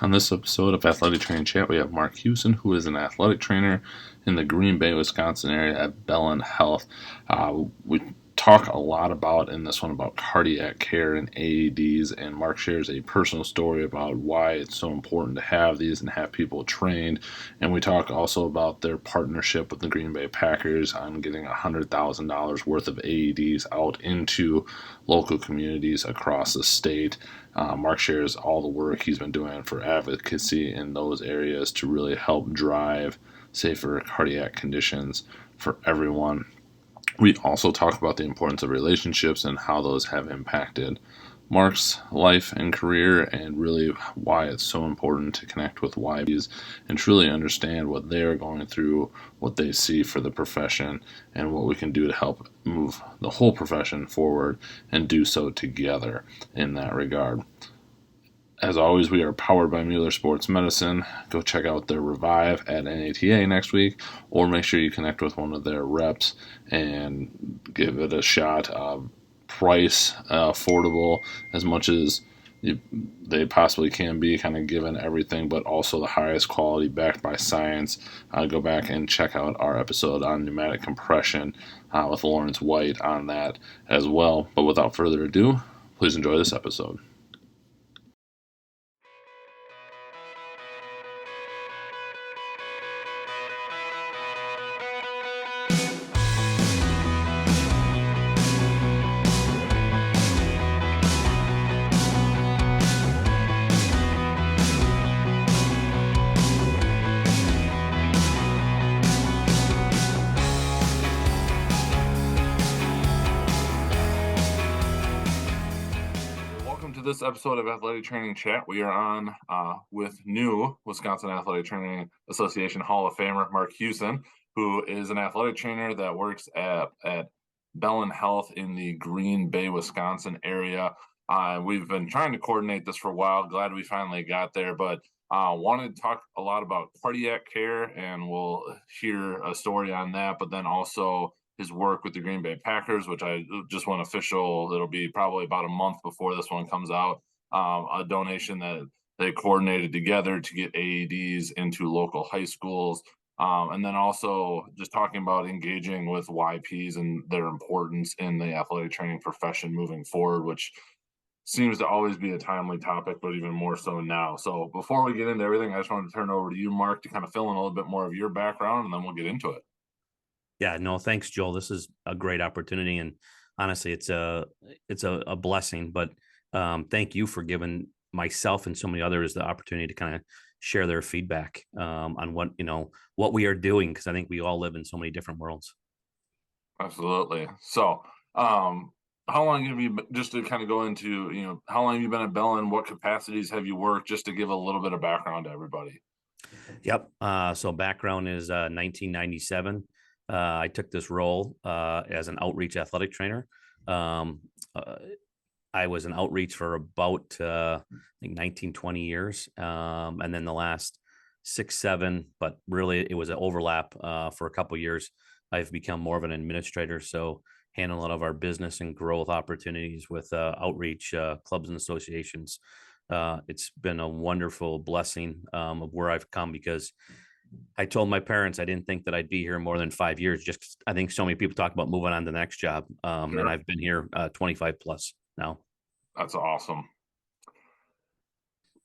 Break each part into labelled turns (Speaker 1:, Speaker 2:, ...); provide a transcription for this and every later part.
Speaker 1: On this episode of Athletic Training Chat, we have Mark Husen, who is an athletic trainer in the Green Bay, Wisconsin area at Bellin Health. We talk a lot in this one about cardiac care and AEDs, and Mark shares a personal story about why it's so important to have these and have people trained. And we talk also about their partnership with the Green Bay Packers on getting $100,000 worth of AEDs out into local communities across the state. Mark shares all the work he's been doing for advocacy in those areas to really help drive safer cardiac conditions for everyone. We also talk about the importance of relationships and how those have impacted Mark's life and career, and really why it's so important to connect with YBs and truly understand what they are going through, what they see for the profession, and what we can do to help move the whole profession forward and do so together in that regard. As always, we are powered by Mueller Sports Medicine. Go check out their Revive at NATA next week, or make sure you connect with one of their reps and give it a shot. Price affordable as much as they possibly can be, kind of given everything, but also the highest quality backed by science. Go back and check out our episode on pneumatic compression with Lawrence White on that as well. But without further ado, please enjoy this episode. This episode of Athletic Training Chat, we are on with new Wisconsin Athletic Training Association Hall of Famer Mark Husen, who is an athletic trainer that works at Bellin Health in the Green Bay, Wisconsin area. We've been trying to coordinate this for a while. Glad we finally got there, but wanted to talk a lot about cardiac care, and we'll hear a story on that, but then also his work with the Green Bay Packers, which I just went official. It'll be probably about a month before this one comes out. A donation that they coordinated together to get AEDs into local high schools. And then also just talking about engaging with YPs and their importance in the athletic training profession moving forward, which seems to always be a timely topic, but even more so now. So before we get into everything, I just wanted to turn it over to you, Mark, to kind of fill in a little bit more of your background, and then we'll get into it.
Speaker 2: Yeah, no, thanks, Joel. This is a great opportunity, and honestly, it's a blessing. But thank you for giving myself and so many others the opportunity to kind of share their feedback on what we are doing, because I think we all live in so many different worlds.
Speaker 1: Absolutely. So, how long have you been, just to kind of go into, how long have you been at Bellin? What capacities have you worked? Just to give a little bit of background to everybody.
Speaker 2: Yep. So background is 1997. I took this role as an outreach athletic trainer. Um, uh, I was an outreach for about, I think 19, 20 years. And then the last 6, 7, but really it was an overlap for a couple of years. I've become more of an administrator. So handle a lot of our business and growth opportunities with outreach clubs and associations. It's been a wonderful blessing of where I've come, because I told my parents I didn't think that I'd be here more than 5 years. Just I think so many people talk about moving on to the next job,
Speaker 1: Sure.
Speaker 2: and I've been here 25 plus now.
Speaker 1: That's awesome.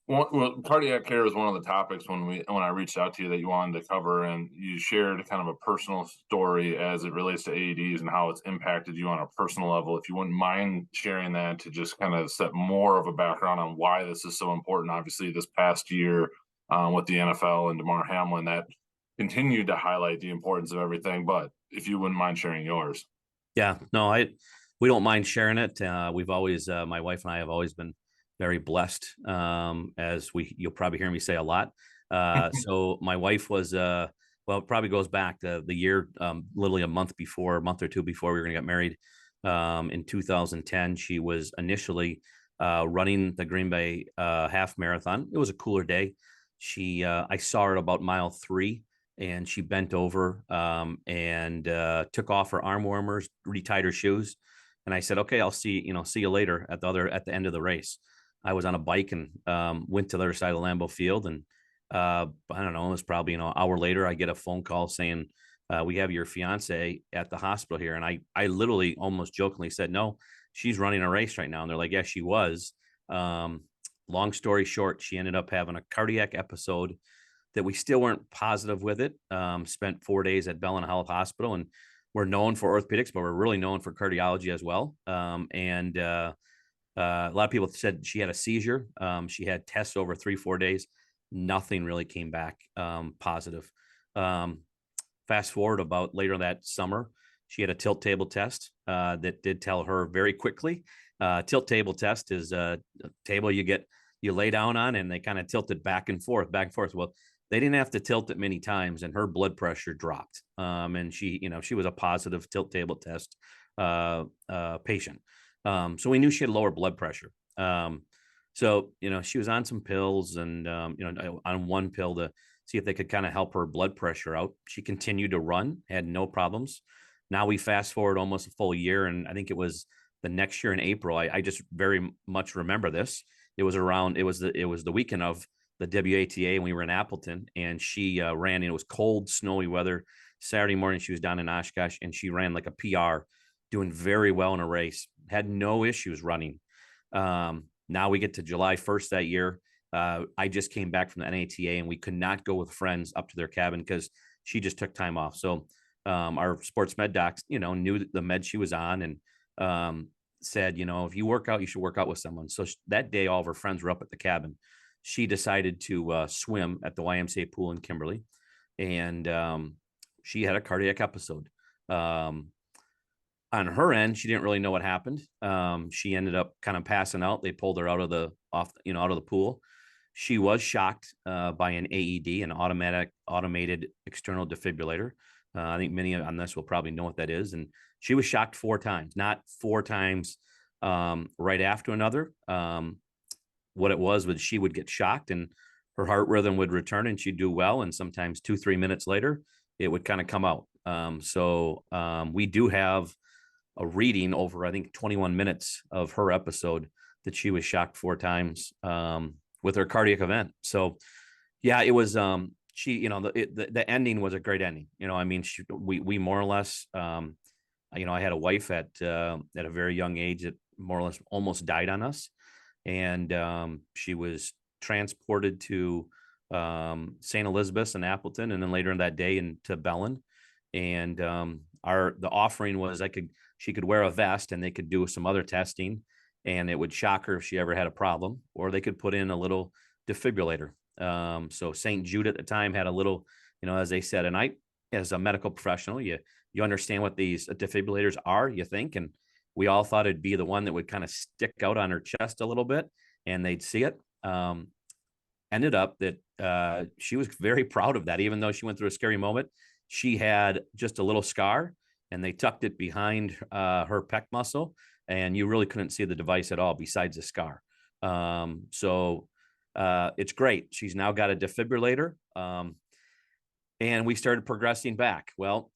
Speaker 1: Well, cardiac care was one of the topics when I reached out to you that you wanted to cover, and you shared kind of a personal story as it relates to AEDs and how it's impacted you on a personal level. If you wouldn't mind sharing that, to just kind of set more of a background on why this is so important. Obviously, this past year with the NFL and Damar Hamlin, that continued to highlight the importance of everything. But if you wouldn't mind sharing yours.
Speaker 2: Yeah, no, we don't mind sharing it. We've always, my wife and I have always been very blessed, as you'll probably hear me say a lot. So my wife was, well, it probably goes back to the year, literally a month or two before we were going to get married. In 2010, she was initially running the Green Bay half marathon. It was a cooler day. I saw her at about mile 3, and she bent over and took off her arm warmers, retied her shoes, and I said, "Okay, I'll see you later at the end of the race." I was on a bike and went to the other side of the Lambeau Field, and I don't know, it was probably an hour later. I get a phone call saying, "We have your fiance at the hospital here," and I literally almost jokingly said, "No, she's running a race right now," and they're like, "Yeah, she was." Um, Long story short, she ended up having a cardiac episode that we still weren't positive with it. Spent 4 days at Bellin Health Hospital, and we're known for orthopedics, but we're really known for cardiology as well. And A lot of people said she had a seizure. She had tests over 3, 4 days. Nothing really came back positive. Um, Fast forward about later that summer, she had a tilt table test that did tell her very quickly. Tilt table test is a table you lay down on, and they kind of tilt it back and forth, back and forth. Well, they didn't have to tilt it many times, and her blood pressure dropped. And she was a positive tilt table test patient. So we knew she had lower blood pressure. She was on some pills and, on one pill to see if they could kind of help her blood pressure out. She continued to run, had no problems. Now we fast forward almost a full year, and I think it was the next year in April. I just very much remember this. It was the weekend of the WATA, and we were in Appleton, and she ran. And it was cold, snowy weather. Saturday morning, she was down in Oshkosh, and she ran like a PR, doing very well in a race. Had no issues running. Now we get to July 1st that year. I just came back from the NATA, and we could not go with friends up to their cabin because she just took time off. So our sports med docs, knew the med she was on, and said, if you work out, you should work out with someone. So that day, all of her friends were up at the cabin. She decided to swim at the YMCA pool in Kimberly, and she had a cardiac episode. On her end, she didn't really know what happened. She ended up kind of passing out. They pulled her out of the pool. She was shocked by an AED, an automated external defibrillator. I think many on this will probably know what that is. And she was shocked 4 times, not 4 times right after another. What it was she would get shocked, and her heart rhythm would return, and she'd do well. And sometimes 2, 3 minutes later, it would kind of come out. We do have a reading over, I think, 21 minutes of her episode that she was shocked 4 times with her cardiac event. So yeah, it was, the ending was a great ending. We more or less, I had a wife at a very young age that more or less almost died on us. And she was transported to St. Elizabeth's in Appleton, and then later in that day into Bellin. And the offering was she could wear a vest, and they could do some other testing, and it would shock her if she ever had a problem, or they could put in a little defibrillator. So St. Jude at the time had a little, as they said, and as a medical professional, you understand what these defibrillators are, you think, and we all thought it'd be the one that would kind of stick out on her chest a little bit, and they'd see it. Ended up that she was very proud of that, even though she went through a scary moment. She had just a little scar, and they tucked it behind her pec muscle, and you really couldn't see the device at all besides the scar. It's great. She's now got a defibrillator, and we started progressing back. Well,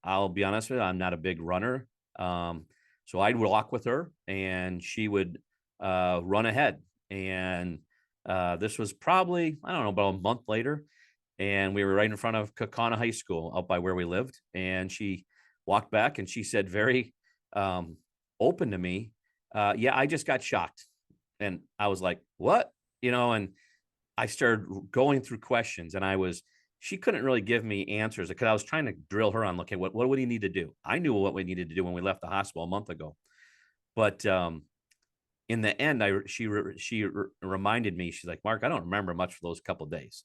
Speaker 2: I'll be honest with you, I'm not a big runner. So I'd walk with her, and she would run ahead. And this was probably, I don't know, about a month later. And we were right in front of Kaukauna High School out by where we lived. And she walked back, and she said very open to me, yeah, I just got shocked. And I was like, what? And I started going through questions, and she couldn't really give me answers because I was trying to drill her on, okay, what would he need to do? I knew what we needed to do when we left the hospital a month ago. But in the end, she reminded me, she's like, Mark, I don't remember much for those couple of days.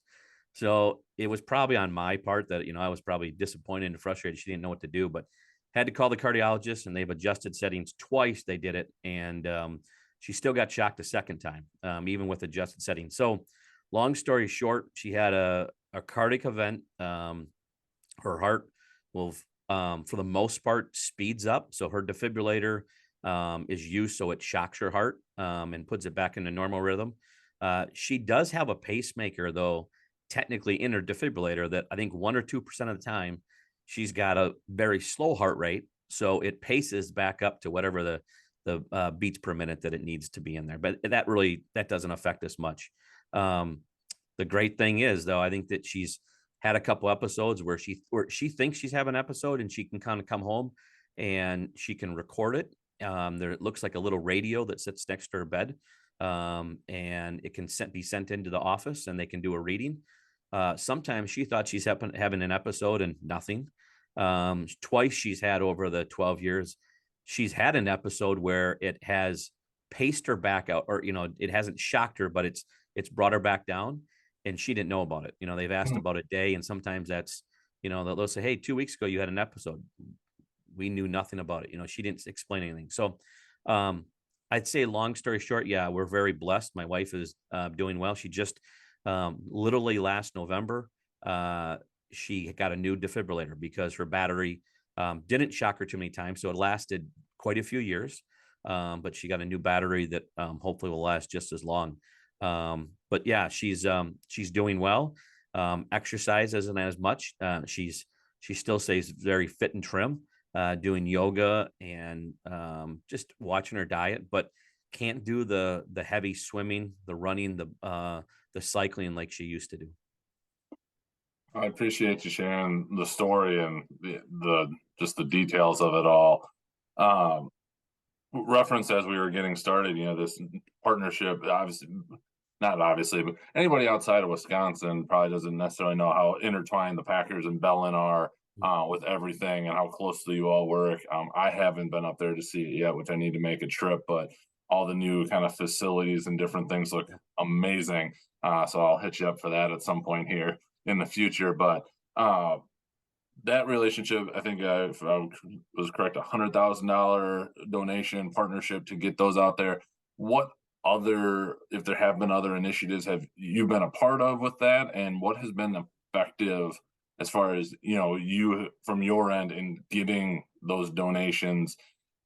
Speaker 2: So it was probably on my part that, I was probably disappointed and frustrated. She didn't know what to do, but had to call the cardiologist, and they've adjusted settings twice. They did it. And she still got shocked a second time, even with adjusted settings. So long story short, she had a cardiac event. Her heart will, for the most part, speeds up. So her defibrillator is used so it shocks her heart and puts it back into normal rhythm. She does have a pacemaker, though, technically in her defibrillator, that I think 1 or 2% of the time she's got a very slow heart rate. So it paces back up to whatever the beats per minute that it needs to be in there. But that doesn't affect us much. The great thing is, though, I think that she's had a couple episodes where she thinks she's having an episode, and she can kind of come home and she can record it. There, it looks like a little radio that sits next to her bed, and it can be sent into the office, and they can do a reading. Sometimes she thought she's having an episode and nothing. Twice she's had over the 12 years, she's had an episode where it has paced her back out, or it hasn't shocked her, but it's brought her back down, and she didn't know about it. They've asked about a day, and sometimes that's, they'll say, hey, 2 weeks ago you had an episode. We knew nothing about it. She didn't explain anything. So I'd say, long story short, yeah, we're very blessed. My wife is doing well. She just literally last November, she got a new defibrillator because her battery didn't shock her too many times. So it lasted quite a few years. But she got a new battery that hopefully will last just as long. But yeah, she's doing well. Exercise isn't as much. She still stays very fit and trim, doing yoga and just watching her diet, but can't do the heavy swimming, the running, the cycling like she used to do.
Speaker 1: I appreciate you sharing the story and the just the details of it all. Um, Reference as we were getting started, this partnership, obviously, not obviously, but anybody outside of Wisconsin probably doesn't necessarily know how intertwined the Packers and Bellin are with everything and how closely you all work. I haven't been up there to see it yet, which I need to make a trip, but all the new kind of facilities and different things look amazing. So I'll hit you up for that at some point here in the future. But that relationship, I think, if I was correct, $100,000 donation partnership to get those out there. What other, if there have been other initiatives, have you been a part of with that, and what has been effective as far as you from your end in getting those donations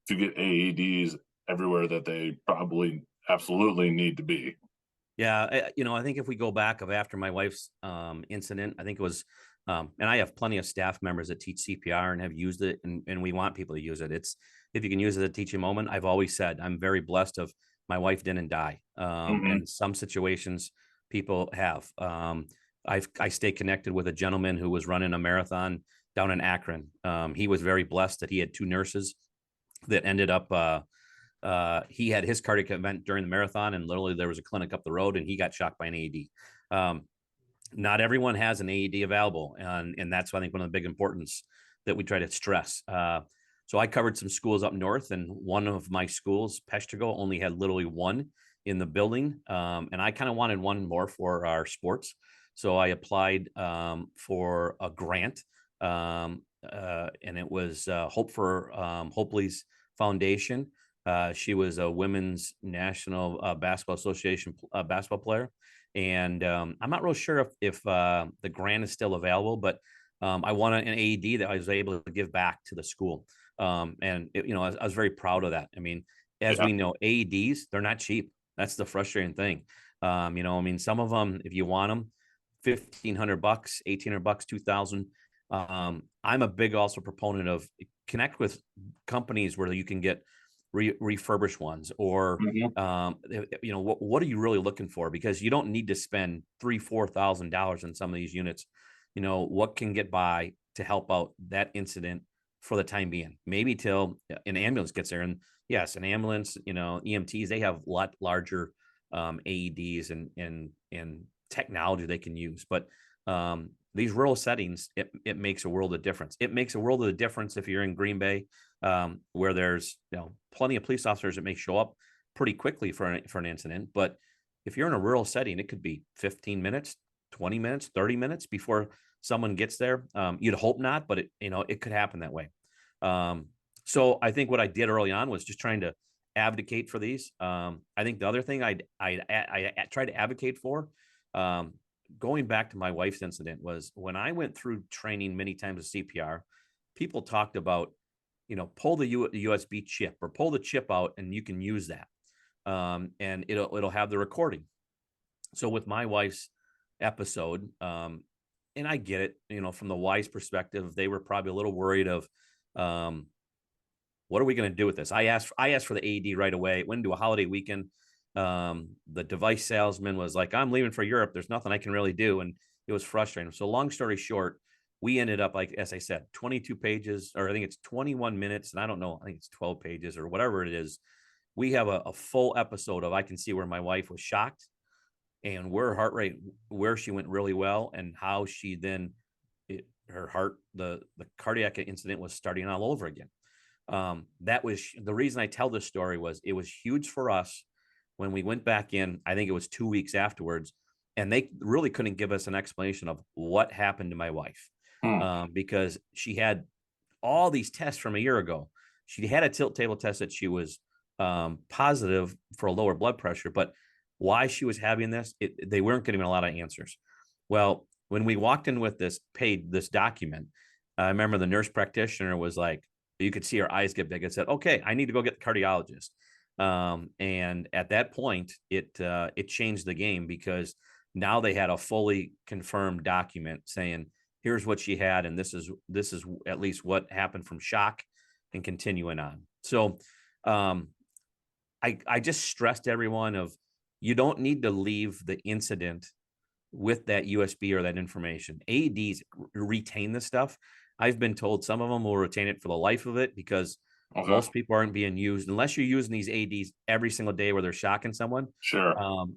Speaker 1: to get AEDs everywhere that they probably absolutely need to be?
Speaker 2: Yeah, I think if we go back of after my wife's incident, I think it was, and I have plenty of staff members that teach CPR and have used it, and we want people to use it. It's, if you can use it as a teaching moment. I've always said I'm very blessed of my wife didn't die. And some situations people have. I stay connected with a gentleman who was running a marathon down in Akron. He was very blessed that he had two nurses that ended up. He had his cardiac event during the marathon, and literally there was a clinic up the road, and he got shocked by an AED. Not everyone has an AED available, and that's, I think, one of the big importance that we try to stress. So I covered some schools up north, and one of my schools, Peshtigo, only had literally one in the building, and I kind of wanted one more for our sports. So I applied for a grant, and it was Hopley's Foundation. She was a women's national basketball association basketball player. And I'm not real sure if the grant is still available, but I won an AED that I was able to give back to the school. And I was very proud of that. I mean, as we know, AEDs, they're not cheap. That's the frustrating thing. I mean, some of them, if you want them, $1,500, $1,800, 2,000. I'm a big also proponent of connect with companies where you can get refurbished ones, or what are you really looking for, because you don't need to spend $3,000-4,000 in some of these units. What can get by to help out that incident for the time being, maybe till an ambulance gets there. And yes, an ambulance, EMTs, they have a lot larger AEDs and technology they can use, but these rural settings, it makes a world of difference. It makes a world of difference if you're in Green Bay, where there's plenty of police officers that may show up pretty quickly for an incident. But if you're in a rural setting, it could be 15 minutes, 20 minutes, 30 minutes before someone gets there. You'd hope not, but it could happen that way. So I think what I did early on was just trying to advocate for these. I think the other thing I tried to advocate for, going back to my wife's incident, was when I went through training many times with CPR, people talked about, pull the USB chip or pull the chip out and you can use that. And it'll have the recording. So with my wife's episode, and I get it, from the wise perspective, they were probably a little worried of, what are we going to do with this? I asked for the AED right away. It went into a holiday weekend. The device salesman was like, I'm leaving for Europe. There's nothing I can really do. And it was frustrating. So long story short, we ended up, like, as I said, 22 pages, or I think it's 21 minutes. And I don't know, I think it's 12 pages or whatever it is. We have a full episode of, I can see where my wife was shocked and where her heart rate, where she went really well, and how she then, her heart, the cardiac incident was starting all over again. That was the reason I tell this story. Was it was huge for us when we went back in. I think it was 2 weeks afterwards, and they really couldn't give us an explanation of what happened to my wife,
Speaker 1: Hmm.
Speaker 2: because she had all these tests from a year ago. She had a tilt table test that she was positive for a lower blood pressure, but why she was having this, they weren't getting a lot of answers. Well, when we walked in with this document, I remember the nurse practitioner was like, you could see her eyes get big and said, okay, I need to go get the cardiologist. And at that point, it changed the game, because now they had a fully confirmed document saying, here's what she had, and this is at least what happened from shock and continuing on. So um, I just stressed everyone of, you don't need to leave the incident with that USB or that information. AEDs retain this stuff. I've been told some of them will retain it for the life of it, because
Speaker 1: Okay.
Speaker 2: most people aren't being used unless you're using these AEDs every single day where they're shocking someone.
Speaker 1: Sure.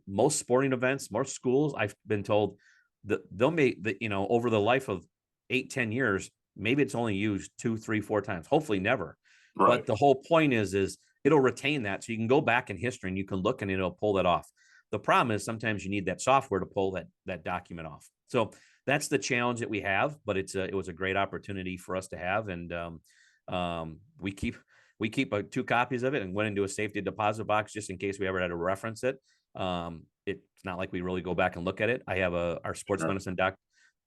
Speaker 2: Most sporting events, most schools, I've been told that they'll make that, over the life of 8-10 years, maybe it's only used 2 3 4 times, hopefully never.
Speaker 1: Right.
Speaker 2: But the whole point is it'll retain that, so you can go back in history and you can look and it'll pull that off. The problem is sometimes you need that software to pull that document off. So that's the challenge that we have, but it was a great opportunity for us to have. And we keep 2 copies of it and went into a safety deposit box just in case we ever had to reference it. It's not like we really go back and look at it. I have our sports
Speaker 1: Sure.
Speaker 2: medicine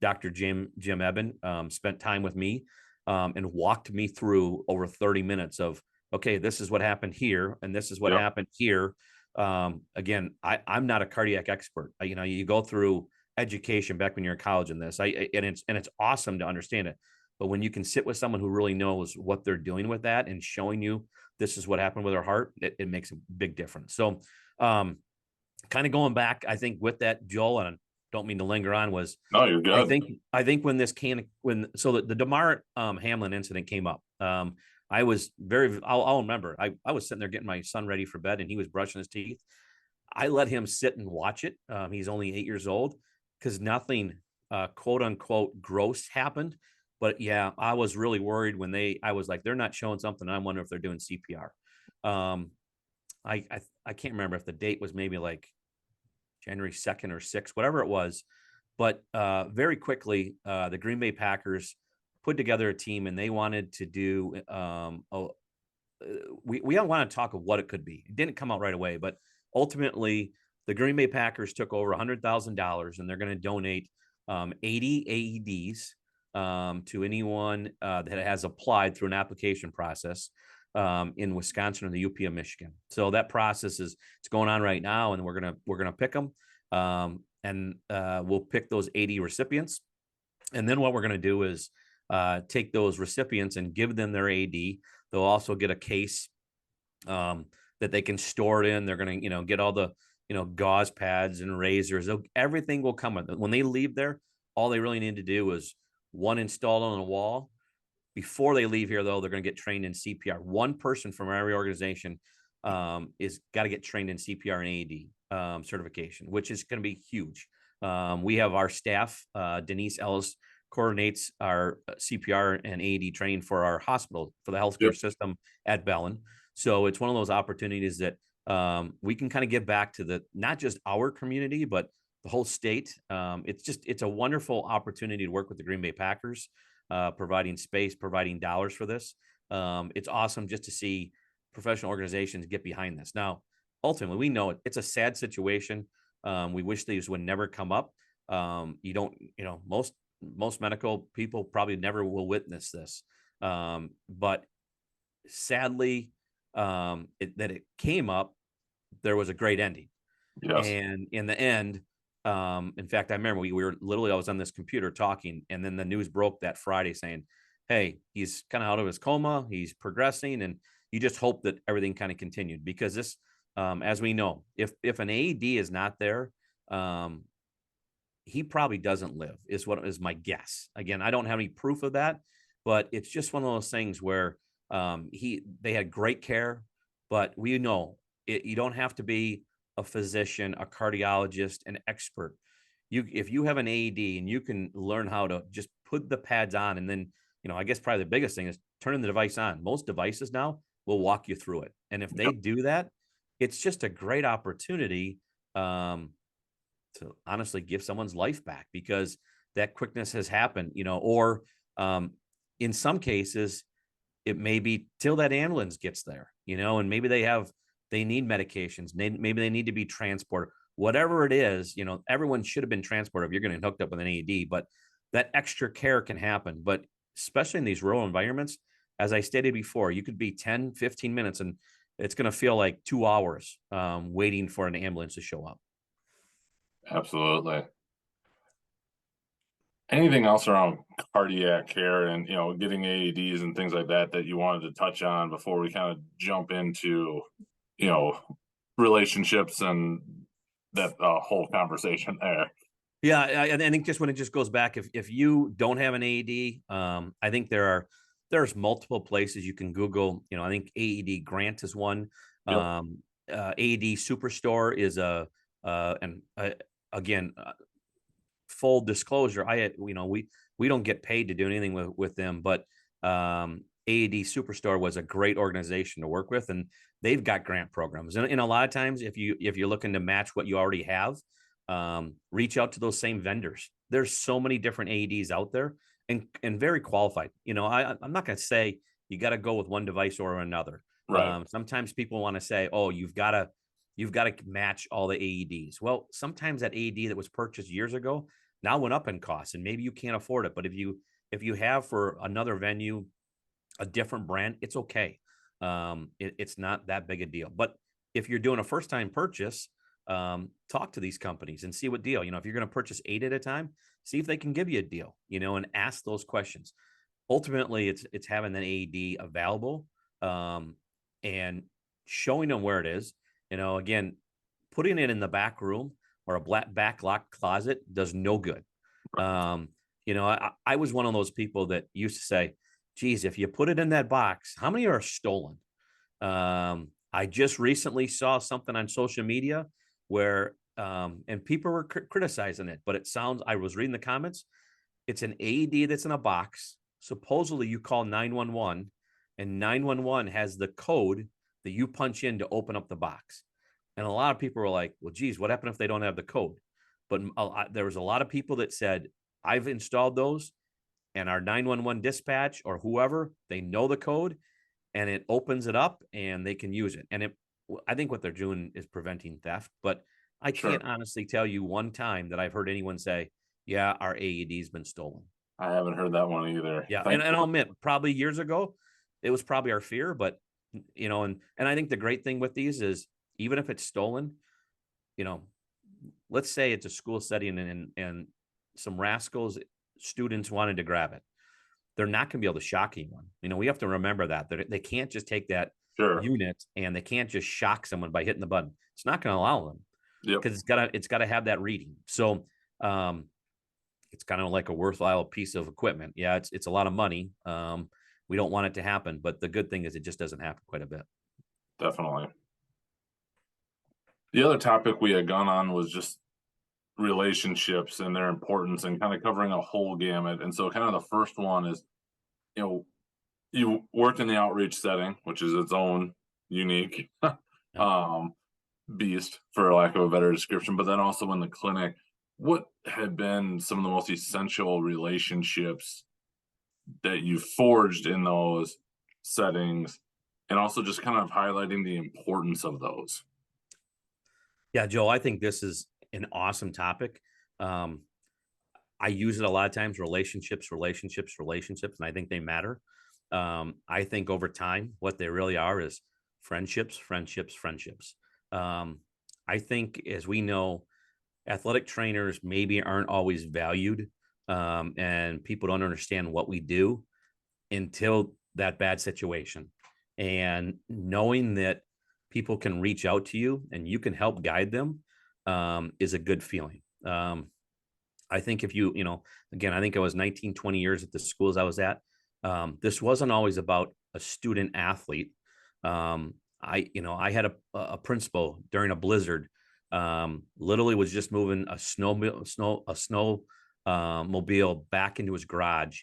Speaker 2: Dr. Jim Eben, spent time with me, and walked me through over 30 minutes of, okay, this is what happened here, and this is what
Speaker 1: Yep.
Speaker 2: happened here. Again, I'm not a cardiac expert. You go through education back when you're in college in this. And it's awesome to understand it. But when you can sit with someone who really knows what they're doing with that and showing you this is what happened with our heart, it makes a big difference. So, kind of going back, I think with that, Joel, and I don't mean to linger on, was
Speaker 1: No, you're
Speaker 2: I
Speaker 1: good.
Speaker 2: think I think when the DeMar Hamlin incident came up, I was I'll remember I was sitting there getting my son ready for bed and he was brushing his teeth. I let him sit and watch it. He's only 8 years old, because nothing quote unquote gross happened. But yeah, I was really worried when I was like, they're not showing something. I wonder if they're doing CPR. Um, I can't remember if the date was maybe like January 2nd or 6th, whatever it was. But very quickly, the Green Bay Packers put together a team, and they wanted to do. We don't want to talk of what it could be. It didn't come out right away, but ultimately, the Green Bay Packers took over $100,000, and they're going to donate 80 AEDs to anyone that has applied through an application process in Wisconsin or the UP of Michigan. So that process it's going on right now, and we're gonna pick them, and we'll pick those 80 recipients, and then what we're gonna do is take those recipients and give them their AED. They'll also get a case that they can store it in. They're gonna get all the gauze pads and razors. Everything will come with it. When they leave there, all they really need to do is one installed on a wall. Before they leave here, though, they're going to get trained in CPR. One person from every organization is got to get trained in CPR and AED certification, which is going to be huge. We have our staff, Denise Ellis, coordinates our CPR and AED training for our hospital, for the
Speaker 1: Yep.
Speaker 2: healthcare system at Bellin. So it's one of those opportunities that we can kind of give back to not just our community, but the whole state. It's a wonderful opportunity to work with the Green Bay Packers, providing space, providing dollars for this. It's awesome just to see professional organizations get behind this. Now, ultimately, we know it's a sad situation. We wish these would never come up. You don't, most medical people probably never will witness this. But sadly, that it came up, there was a great ending.
Speaker 1: Yes.
Speaker 2: And in the end, in fact, I remember we were literally, I was on this computer talking, and then the news broke that Friday saying, hey, he's kind of out of his coma. He's progressing. And you just hope that everything kind of continued, because this, as we know, if an AED is not there, um, he probably doesn't live, is what is my guess. Again, I don't have any proof of that, but it's just one of those things where they had great care, but we know you don't have to be a physician, a cardiologist, an expert. If you have an AED and you can learn how to just put the pads on, and then, I guess probably the biggest thing is turning the device on. Most devices now will walk you through it, and if they
Speaker 1: Yep.
Speaker 2: do that, it's just a great opportunity to honestly give someone's life back, because that quickness has happened, or um, in some cases, it may be till that ambulance gets there, and maybe they need medications. Maybe they need to be transported, whatever it is, everyone should have been transported if you're going to hooked up with an AED, but that extra care can happen. But especially in these rural environments, as I stated before, you could be 10, 15 minutes and it's going to feel like 2 hours waiting for an ambulance to show up.
Speaker 1: Absolutely. Anything else around cardiac care and getting AEDs and things like that that you wanted to touch on before we kind of jump into you know relationships and that whole conversation there?
Speaker 2: Yeah, I think just when it just goes back, if you don't have an AED, I think there's multiple places you can Google. I think AED Grant is one.
Speaker 1: Yep.
Speaker 2: AED Superstore is and again, full disclosure, we don't get paid to do anything with them, but AED Superstore was a great organization to work with, and they've got grant programs. And a lot of times, if you're looking to match what you already have, reach out to those same vendors. There's so many different AEDs out there, and very qualified. I'm not going to say you got to go with one device or another.
Speaker 1: Right.
Speaker 2: Sometimes people want to say, oh, you've got to match all the AEDs. Well, sometimes that AED that was purchased years ago now went up in cost, and maybe you can't afford it. But if you have for another venue a different brand, it's okay. It's not that big a deal. But if you're doing a first time purchase, talk to these companies and see what deal. If you're going to purchase 8 at a time, see if they can give you a deal. And ask those questions. Ultimately, it's having an AED available, and showing them where it is. Again, putting it in the back room or a back locked closet does no good. I was one of those people that used to say, geez, if you put it in that box, how many are stolen? I just recently saw something on social media where, and people were criticizing it, but I was reading the comments. It's an AED that's in a box. Supposedly you call 911 and 911 has the code that you punch in to open up the box. And a lot of people were like, well, geez, what happened if they don't have the code? But there was a lot of people that said, I've installed those, and our 911 dispatch or whoever, they know the code, and it opens it up and they can use it. And I think what they're doing is preventing theft, but I
Speaker 1: Sure.
Speaker 2: can't honestly tell you one time that I've heard anyone say, yeah, our AED's been stolen.
Speaker 1: I haven't heard that one either.
Speaker 2: Yeah. And I'll
Speaker 1: Thankfully.
Speaker 2: admit, probably years ago, it was probably our fear, but and I think the great thing with these is, even if it's stolen, you know, let's say it's a school setting and some rascals students wanted to grab it. They're not going to be able to shock anyone. We have to remember that they can't just take that
Speaker 1: Sure.
Speaker 2: unit and they can't just shock someone by hitting the button. It's not going to allow them,
Speaker 1: Yep.
Speaker 2: because it's got to have that reading. So it's kind of like a worthwhile piece of equipment. Yeah, it's a lot of money. We don't want it to happen, but the good thing is it just doesn't happen quite a bit.
Speaker 1: Definitely. The other topic we had gone on was just relationships and their importance and kind of covering a whole gamut. And so kind of the first one is, you know, you worked in the outreach setting, which is its own unique
Speaker 2: Yep.
Speaker 1: um, beast, for lack of a better description, but then also in the clinic. What had been some of the most essential relationships that you forged in those settings, and also just kind of highlighting the importance of those?
Speaker 2: Yeah, Joe, I think this is an awesome topic. Um, I use it a lot of times, relationships, relationships, relationships, and I think they matter. I think over time, what they really are is friendships, friendships, friendships. Um, I think, as we know, athletic trainers maybe aren't always valued, and people don't understand what we do until that bad situation. And knowing that people can reach out to you and you can help guide them is a good feeling. I think if you, again, I think I was 19, 20 years at the schools I was at. This wasn't always about a student athlete. I had a principal during a blizzard, literally was just moving a snow mobile back into his garage,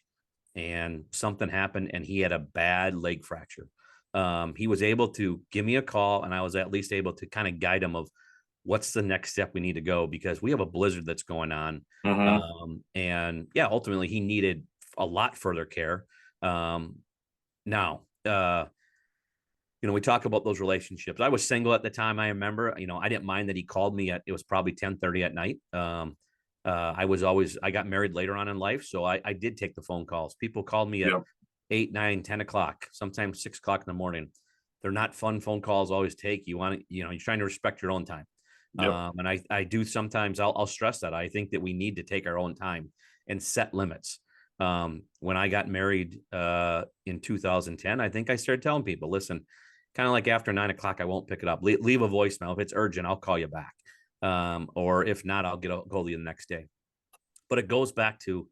Speaker 2: and something happened and he had a bad leg fracture. He was able to give me a call, and I was at least able to kind of guide him of what's the next step we need to go, because we have a blizzard that's going on.
Speaker 1: Mm-hmm.
Speaker 2: And yeah, ultimately he needed a lot further care. Now, we talk about those relationships. I was single at the time. I remember, I didn't mind that he called me it was probably 10:30 at night. I got married later on in life. So I did take the phone calls. People called me at
Speaker 1: Yep.
Speaker 2: 8, 9, 10 o'clock, sometimes 6 o'clock in the morning. They're not fun phone calls always take. You want to, you're trying to respect your own time.
Speaker 1: Yep.
Speaker 2: And I do sometimes I'll stress that I think that we need to take our own time and set limits. When I got married in 2010, I think I started telling people, listen, kind of like after 9 o'clock, I won't pick it up. Leave a voicemail. If it's urgent, I'll call you back. Or if not, I'll go to you the next day. But it goes back to,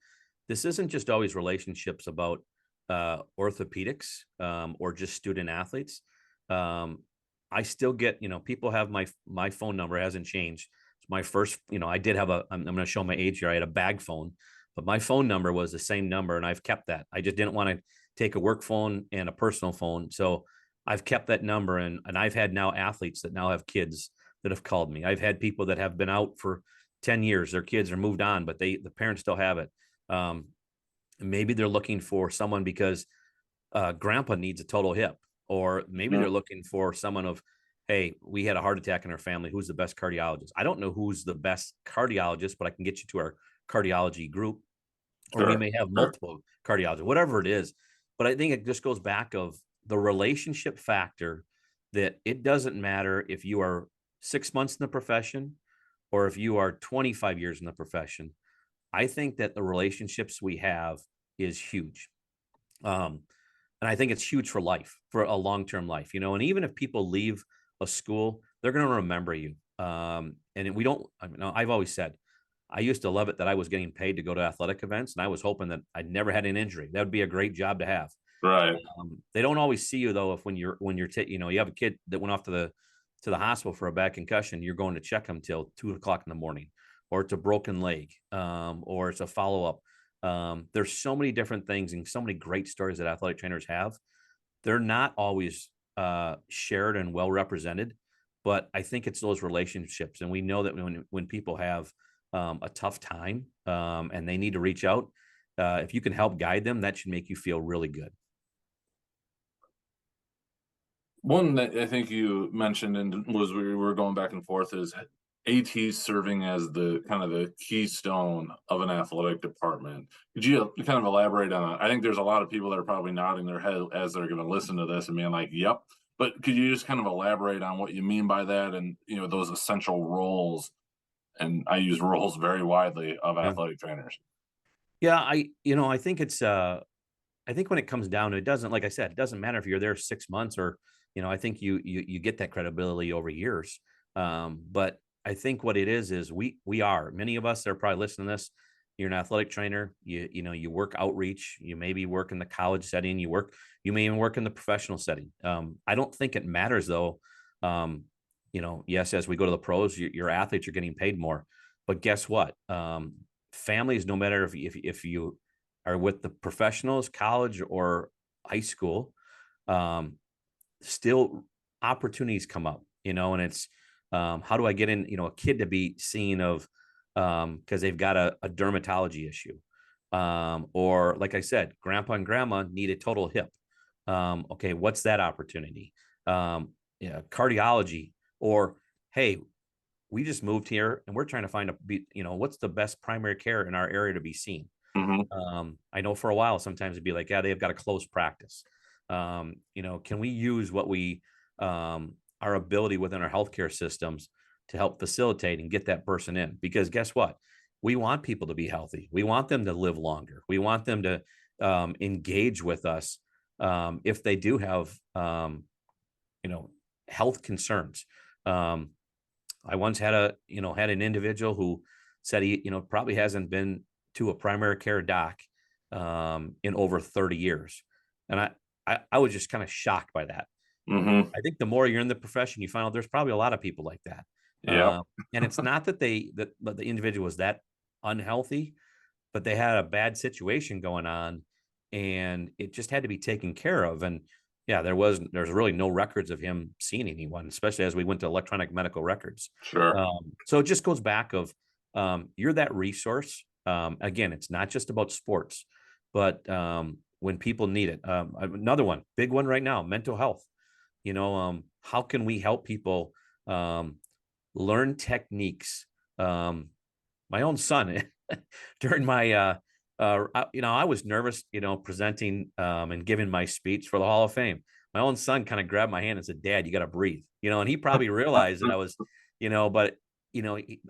Speaker 2: this isn't just always relationships about orthopedics or just student athletes. Um, I still get, people have my phone number hasn't changed. It's my first, I did have I'm going to show my age here. I had a bag phone, but my phone number was the same number, and I've kept that. I just didn't want to take a work phone and a personal phone. So I've kept that number, and I've had now athletes that now have kids that have called me. I've had people that have been out for 10 years, their kids are moved on, but the parents still have it. Um, Maybe they're looking for someone because grandpa needs a total hip, or maybe
Speaker 1: Yeah.
Speaker 2: they're looking for someone of, hey, we had a heart attack in our family. Who's the best cardiologist? I don't know who's the best cardiologist, but I can get you to our cardiology group, or we
Speaker 1: Sure.
Speaker 2: may have
Speaker 1: Sure.
Speaker 2: multiple cardiologists, whatever it is. But I think it just goes back of the relationship factor, that it doesn't matter if you are 6 months in the profession or if you are 25 years in the profession. I think that the relationships we have is huge. Um, and I think it's huge for life, for a long-term life, and even if people leave a school, they're going to remember you. And we don't, I've always said, I used to love it that I was getting paid to go to athletic events, and I was hoping that I never had an injury. That would be a great job to have.
Speaker 1: Right.
Speaker 2: They don't always see you though. If you have a kid that went off to the hospital for a bad concussion, you're going to check them till 2 o'clock in the morning, or it's a broken leg, or it's a follow up. There's so many different things and so many great stories that athletic trainers have. They're not always shared and well represented, but I think it's those relationships, and we know that when people have a tough time and they need to reach out, if you can help guide them, that should make you feel really good.
Speaker 1: One that I think you mentioned and was we were going back and forth is ATs serving as the kind of the keystone of an athletic department. Could you kind of elaborate on that? I think there's a lot of people that are probably nodding their head as they're going to listen to this and being like, "Yep." But could you just kind of elaborate on what you mean by that, and those essential roles? And I use roles very widely of
Speaker 2: Yeah.
Speaker 1: athletic trainers.
Speaker 2: Yeah, I think it's I think when it comes down to it, doesn't, like I said, it doesn't matter if you're there 6 months or, I think you get that credibility over years. But I think what it is we are, many of us that are probably listening to this, you're an athletic trainer, you work outreach, you maybe work in the college setting, you may even work in the professional setting. I don't think it matters though. Yes, as we go to the pros, your athletes are getting paid more, but guess what? Families, no matter if you are with the professionals, college or high school, um, still opportunities come up, and it's how do I get in, a kid to be seen of because they've got a dermatology issue. Or like I said, grandpa and grandma need a total hip. Okay, what's that opportunity? Cardiology, or hey, we just moved here and we're trying to find what's the best primary care in our area to be seen.
Speaker 1: Hmm.
Speaker 2: I know for a while, sometimes it'd be like, yeah, they've got a closed practice. Can we use our ability within our healthcare systems to help facilitate and get that person in? Because guess what? We want people to be healthy. We want them to live longer. We want them to engage with us. if they do have, you know, health concerns. Um, I once had had an individual who said he, probably hasn't been to a primary care doc in over 30 years. And I was just kind of shocked by that.
Speaker 1: Mm-hmm.
Speaker 2: I think the more you're in the profession, you find out there's probably a lot of people like that.
Speaker 1: Yep.
Speaker 2: And it's not that that the individual was that unhealthy, but they had a bad situation going on and it just had to be taken care of. And yeah, there's really no records of him seeing anyone, especially as we went to electronic medical records.
Speaker 1: Sure.
Speaker 2: So it just goes back of you're that resource. Again, it's not just about sports, but when people need it. Another one, big one right now, mental health. How can we help people um, learn techniques? My own son during my I was nervous, presenting and giving my speech for the Hall of Fame. My own son kind of grabbed my hand and said, "Dad, you got to breathe," and he probably realized that I was, but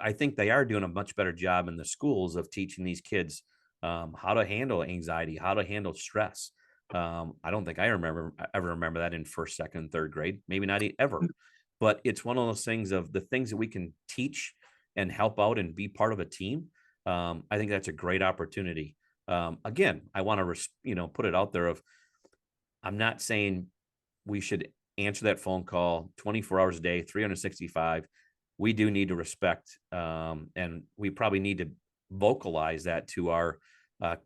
Speaker 2: I think they are doing a much better job in the schools of teaching these kids how to handle anxiety, how to handle stress. I don't think I ever remember that in first, second, third grade, maybe not ever. But it's one of those things of the things that we can teach and help out and be part of a team. I think that's a great opportunity. Again, I want to, put it out there of, I'm not saying we should answer that phone call 24 hours a day, 365. We do need to respect, and we probably need to vocalize that to our uh,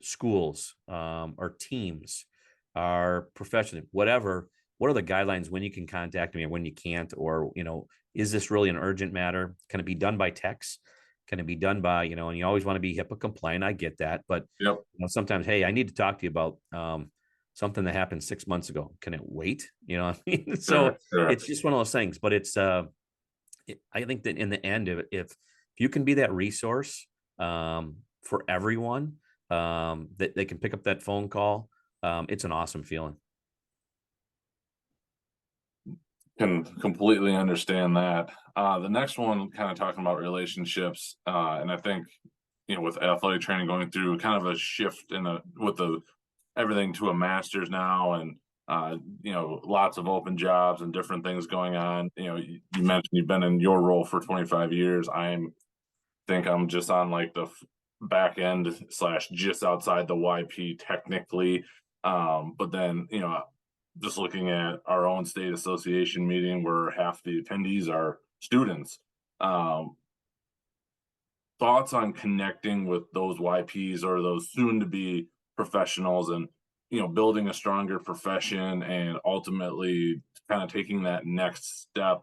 Speaker 2: schools, our teams, our profession, whatever. What are the guidelines when you can contact me or when you can't? Or, is this really an urgent matter? Can it be done by text? Can it be done by, and you always want to be HIPAA compliant. I get that. But,
Speaker 1: Yep.
Speaker 2: sometimes, hey, I need to talk to you about something that happened 6 months ago. Can it wait? So
Speaker 1: Sure. Sure.
Speaker 2: it's just one of those things. But I think that in the end, if you can be that resource for everyone, that they can pick up that phone call, it's an awesome feeling.
Speaker 1: Can completely understand that. The next one, kind of talking about relationships, and I think with athletic training going through kind of a shift with the everything to a master's now, and lots of open jobs and different things going on. You mentioned you've been in your role for 25 years. Think I'm just on like the back end / just outside the YP technically, but then just looking at our own state association meeting where half the attendees are students. Thoughts on connecting with those YPs or those soon to be professionals, and building a stronger profession and ultimately kind of taking that next step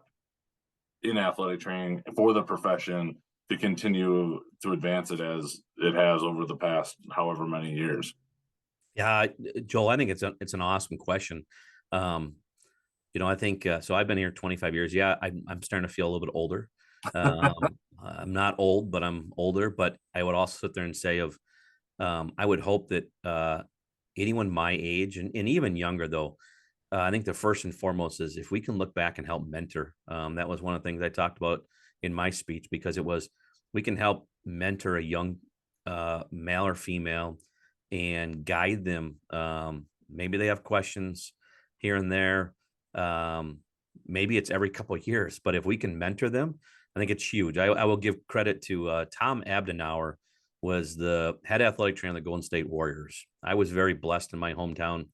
Speaker 1: in athletic training for the profession to continue to advance it as it has over the past however many years.
Speaker 2: Yeah, Joel, I think it's an awesome question. Um, I think so. I've been here 25 years. Yeah, I'm starting to feel a little bit older. I'm not old, but I'm older. But I would also sit there and say I would hope that anyone my age and even younger, though, I think the first and foremost is if we can look back and help mentor. That was one of the things I talked about in my speech, because we can help mentor a young male or female and guide them. Maybe they have questions here and there. Maybe it's every couple of years, but if we can mentor them, I think it's huge. I will give credit to Tom Abdenauer, was the head athletic trainer of the Golden State Warriors. I was very blessed in my hometown.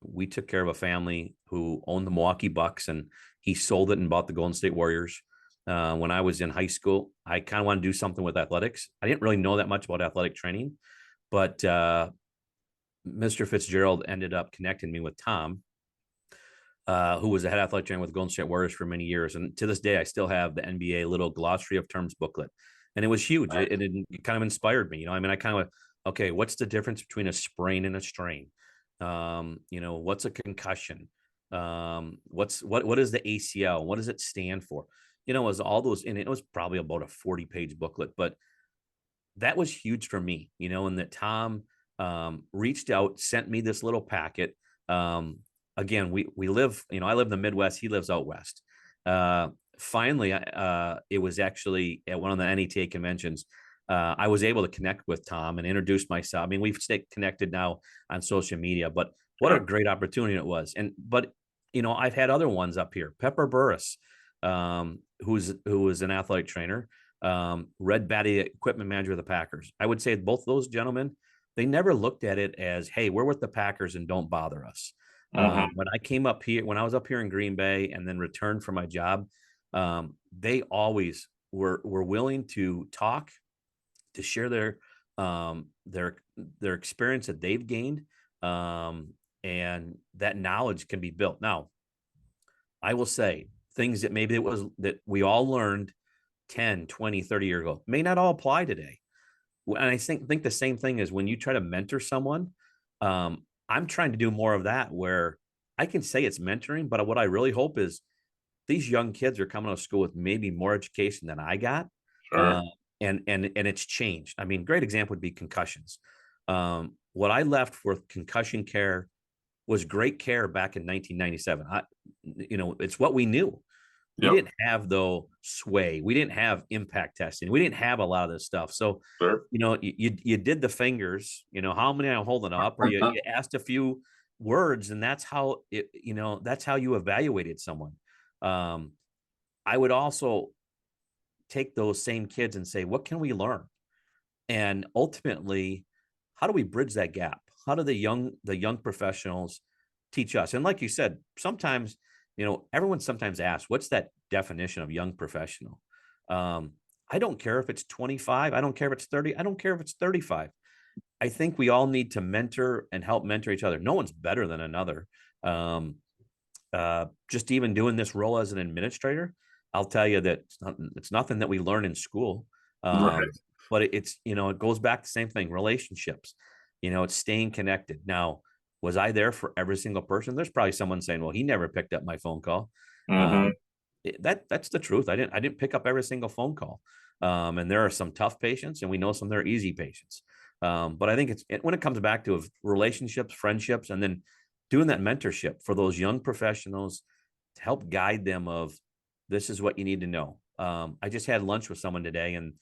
Speaker 2: We took care of a family who owned the Milwaukee Bucks, and he sold it and bought the Golden State Warriors. When I was in high school, I kind of wanted to do something with athletics. I didn't really know that much about athletic training, but Mr. Fitzgerald ended up connecting me with Tom, who was the head athletic trainer with Golden State Warriors for many years. And to this day, I still have the NBA little glossary of terms booklet. And it was huge. It kind of inspired me. I kind of, okay, what's the difference between a sprain and a strain? What's a concussion? What is the ACL? What does it stand for? It was all those, and it was probably about a 40-page booklet, but that was huge for me, and that Tom reached out, sent me this little packet. Again, we live, I live in the Midwest. He lives out West. Finally, it was actually at one of the NETA conventions. I was able to connect with Tom and introduce myself. I mean, we've stayed connected now on social media, but what a
Speaker 1: Sure.
Speaker 2: great opportunity it was. But I've had other ones up here. Pepper Burris, who was an athletic trainer, Red Batty equipment manager of the Packers. I would say both those gentlemen, they never looked at it as, hey, we're with the Packers and don't bother us.
Speaker 1: Hmm.
Speaker 2: When I was up here in Green Bay and then returned for my job, they always were willing to talk, to share um, their their experience that they've gained, um, and that knowledge can be built. Now, I will say things that maybe it was that we all learned 10, 20, 30 years ago may not all apply today. And I think the same thing is when you try to mentor someone. I'm trying to do more of that where I can say it's mentoring, but what I really hope is these young kids are coming to school with maybe more education than I got. Uh,
Speaker 1: Sure.
Speaker 2: and it's changed. I mean, great example would be concussions. What I left for concussion care was great care back in 1997. It's what we knew. We
Speaker 1: Yep.
Speaker 2: didn't have though sway. We didn't have impact testing. We didn't have a lot of this stuff. So,
Speaker 1: Sure.
Speaker 2: you did the fingers. How many I'm holding up, or you asked a few words, and that's how it. That's how you evaluated someone. Um, I would also take those same kids and say, what can we learn? And ultimately, how do we bridge that gap? How do the young professionals teach us? And like you said, sometimes, everyone sometimes asks, what's that definition of young professional? Um, I don't care if it's 25. I don't care if it's 30. I don't care if it's 35. I think we all need to mentor and help mentor each other. No one's better than another. Um, just even doing this role as an administrator, I'll tell you that it's nothing that we learn in school. Um,
Speaker 1: Right.
Speaker 2: but it goes back to the same thing, relationships. It's staying connected. Now, was I there for every single person? There's probably someone saying, well, he never picked up my phone call.
Speaker 1: Hmm.
Speaker 2: Um, that's the truth. I didn't pick up every single phone call. And there are some tough patients, and we know some there are easy patients. But I think when it comes back to relationships, friendships, and then doing that mentorship for those young professionals to help guide them of this is what you need to know. I just had lunch with someone today, and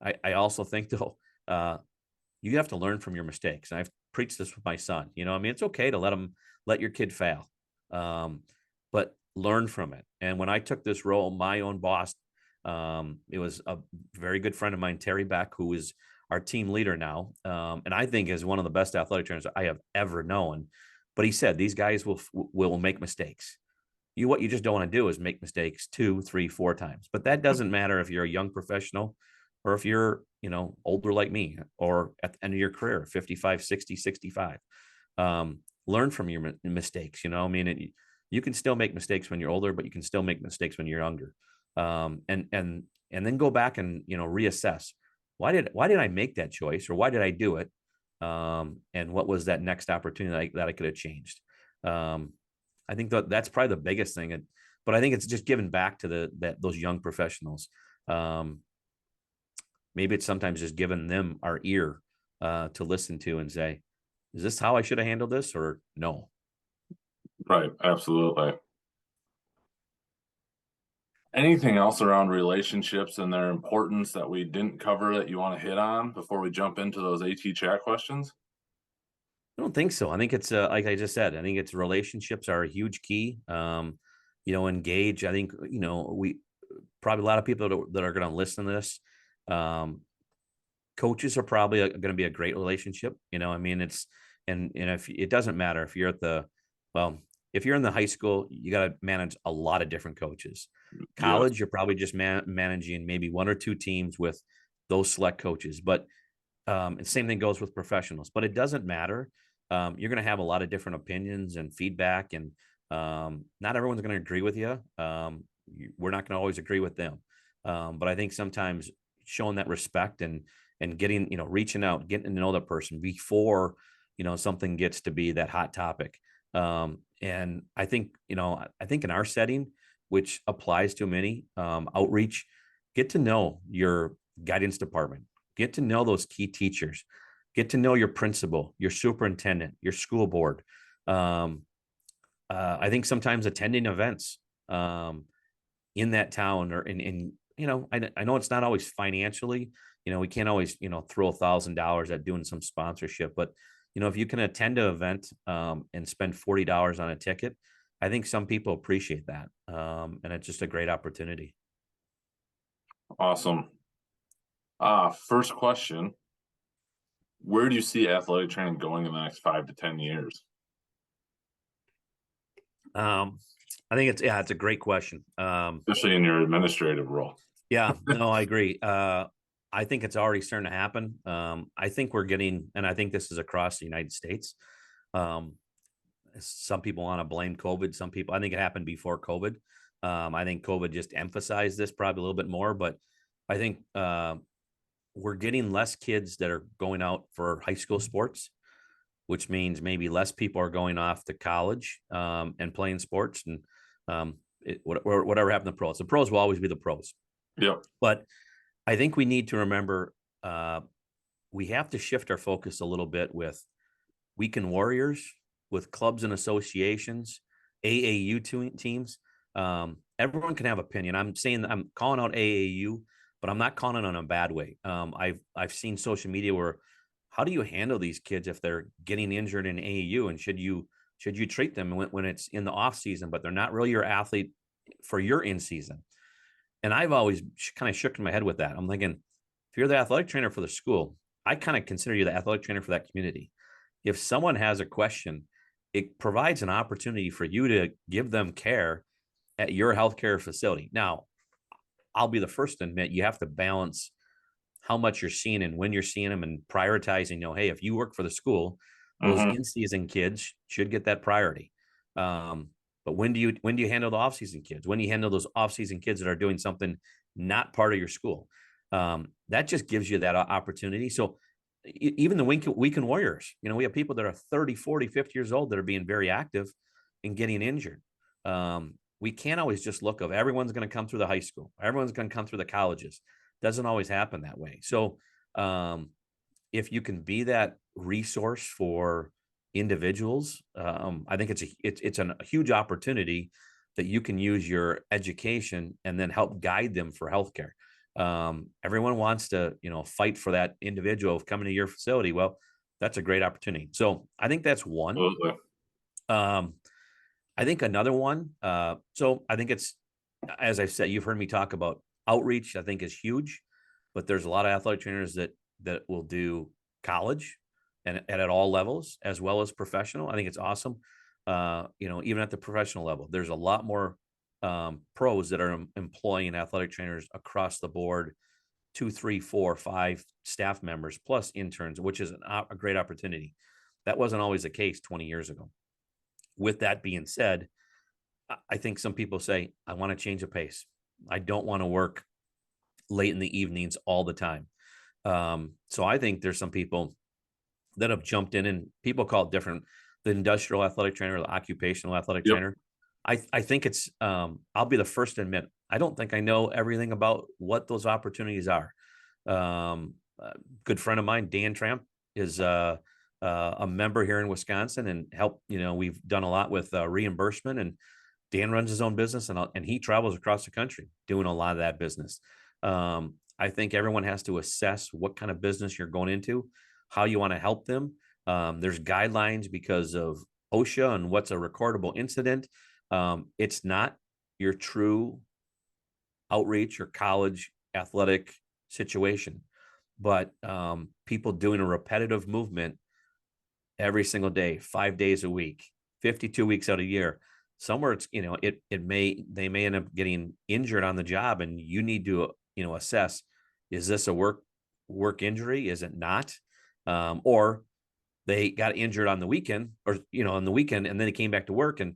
Speaker 2: I also think though, you have to learn from your mistakes. And I've preached this with my son. I mean, it's okay to let your kid fail, but learn from it. And when I took this role, my own boss, it was a very good friend of mine, Terry Beck, who is our team leader now, and I think is one of the best athletic trainers I have ever known. But he said these guys will make mistakes. What you just don't want to do is make mistakes 2, 3, 4 times. But that doesn't matter if you're a young professional or if you're, older like me or at the end of your career, 55, 60, 65. Learn from your mistakes. I mean, you can still make mistakes when you're older, but you can still make mistakes when you're younger. And then go back and, reassess. Why did I make that choice, or why did I do it? And what was that next opportunity that I could have changed? Um, I think that's probably the biggest thing. But I think it's just giving back to those young professionals. Um, Maybe it's sometimes just giving them our ear to listen to and say, is this how I should have handled this, or no?
Speaker 1: Right. Absolutely. Anything else around relationships and their importance that we didn't cover that you want to hit on before we jump into those AT chat questions?
Speaker 2: I don't think so. I think it's like I just said. I think it's relationships are a huge key. Engage. I think we probably a lot of people that are going to listen to this. Um, Coaches are probably going to be a great relationship. I mean, and if it doesn't matter if you're well, if you're in the high school, you got to manage a lot of different coaches.
Speaker 1: Yes.
Speaker 2: College, you're probably just managing maybe one or two teams with those select coaches. But and same thing goes with professionals. But it doesn't matter. You're going to have a lot of different opinions and feedback, and not everyone's going to agree with you. We're not going to always agree with them. But I think sometimes showing that respect and getting, reaching out, getting to know the person before, something gets to be that hot topic. And I think in our setting, which applies to many, outreach, get to know your guidance department, get to know those key teachers, get to know your principal, your superintendent, your school board. Um, I think sometimes attending events in that town or I know it's not always financially, we can't always, throw $1,000 at doing some sponsorship, but if you can attend an event and spend $40 on a ticket, I think some people appreciate that. And it's just a great opportunity.
Speaker 1: Awesome. First question. Where do you see athletic training going in the next 5 to 10 years?
Speaker 2: Um, I think it's a great question.
Speaker 1: Especially in your administrative role.
Speaker 2: Yeah, no, I agree. I think it's already starting to happen. I think we're getting, and I think this is across the United States. Um, some people want to blame COVID. Some people, I think it happened before COVID. I think COVID just emphasized this probably a little bit more, but I think we're getting less kids that are going out for high school sports, which means maybe less people are going off to college and playing sports. And whatever happened to the pros, the pros will always be the pros.
Speaker 1: Yep.
Speaker 2: But I think we need to remember we have to shift our focus a little bit with weekend warriors, with clubs and associations, AAU teams. Everyone can have opinion. I'm calling out AAU, but I'm not calling it in a bad way. I've seen social media where how do you handle these kids if they're getting injured in AAU, and should you treat them when it's in the off season, but they're not really your athlete for your in season? And I've always kind of shook my head with that. I'm thinking, if you're the athletic trainer for the school, I kind of consider you the athletic trainer for that community. If someone has a question, it provides an opportunity for you to give them care at your healthcare facility. Now, I'll be the first to admit you have to balance how much you're seeing and when you're seeing them, and prioritizing, hey, if you work for the school, those
Speaker 1: Mm-hmm.
Speaker 2: in-season kids should get that priority. But when do you handle the off-season kids? When do you handle those off-season kids that are doing something not part of your school? That just gives you that opportunity. So even the weekend warriors, we have people that are 30, 40, 50 years old that are being very active and getting injured. We can't always just look of everyone's going to come through the high school. Everyone's going to come through the colleges. Doesn't always happen that way. So if you can be that resource for individuals, I think it's a huge opportunity that you can use your education and then help guide them for healthcare. Everyone wants to, fight for that individual coming to your facility. Well, that's a great opportunity. So I think that's one.
Speaker 1: Absolutely.
Speaker 2: I think another one. So I think it's, as I've said, you've heard me talk about outreach. I think is huge, but there's a lot of athletic trainers that will do college and at all levels as well as professional. I think it's awesome. Even at the professional level, there's a lot more pros that are employing athletic trainers across the board, 2, 3, 4, 5 staff members plus interns, which is a great opportunity. That wasn't always the case 20 years ago. With that being said, I think some people say, I want to change the pace. I don't want to work late in the evenings all the time. So I think there's some people that have jumped in, and people call it different. The industrial athletic trainer, the occupational athletic
Speaker 1: Yep.
Speaker 2: trainer. I think it's, I'll be the first to admit, I don't think I know everything about what those opportunities are. A good friend of mine, Dan Tramp, is a member here in Wisconsin and help, we've done a lot with reimbursement, and Dan runs his own business, and he travels across the country doing a lot of that business. I think everyone has to assess what kind of business you're going into, how you want to help them. There's guidelines because of OSHA and what's a recordable incident. It's not your true outreach or college athletic situation, but people doing a repetitive movement every single day, 5 days a week, 52 weeks out of a year. Somewhere it's, they may end up getting injured on the job, and you need to, assess, is this a work injury? Is it not? Or they got injured on the weekend, or, on the weekend, and then they came back to work and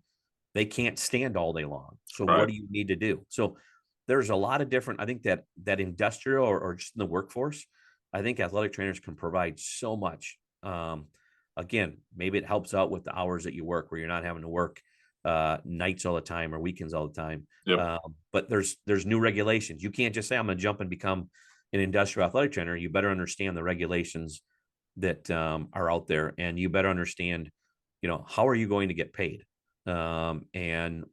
Speaker 2: they can't stand all day long. So what
Speaker 1: Right.
Speaker 2: do you need to do? So there's a lot of different, I think that industrial or just in the workforce, I think athletic trainers can provide so much. Again, maybe it helps out with the hours that you work, where you're not having to work nights all the time or weekends all the time.
Speaker 1: Yep.
Speaker 2: But there's new regulations. You can't just say, I'm going to jump and become an industrial athletic trainer. You better understand the regulations that are out there, and you better understand, how are you going to get paid, and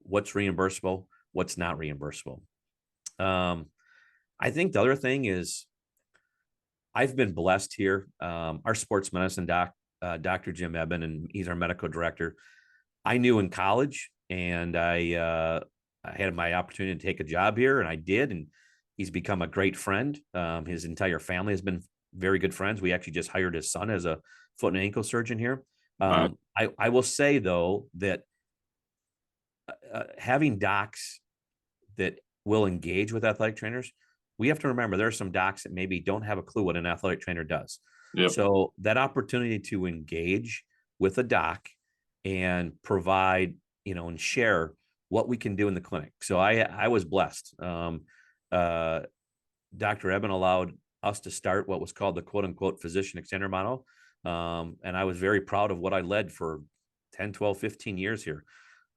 Speaker 2: what's reimbursable, what's not reimbursable. I think the other thing is, I've been blessed here. Our sports medicine doc Dr. Jim Eben, and he's our medical director. I knew in college, and I had my opportunity to take a job here, and I did. And he's become a great friend. His entire family has been very good friends. We actually just hired his son as a foot and ankle surgeon here.
Speaker 1: Right.
Speaker 2: I will say though that having docs that will engage with athletic trainers, we have to remember there are some docs that maybe don't have a clue what an athletic trainer does.
Speaker 1: Yep.
Speaker 2: So that opportunity to engage with a doc and provide, and share what we can do in the clinic. So I was blessed. Uh, Dr. Eben allowed us to start what was called the quote unquote physician extender model. And I was very proud of what I led for 10, 12, 15 years here.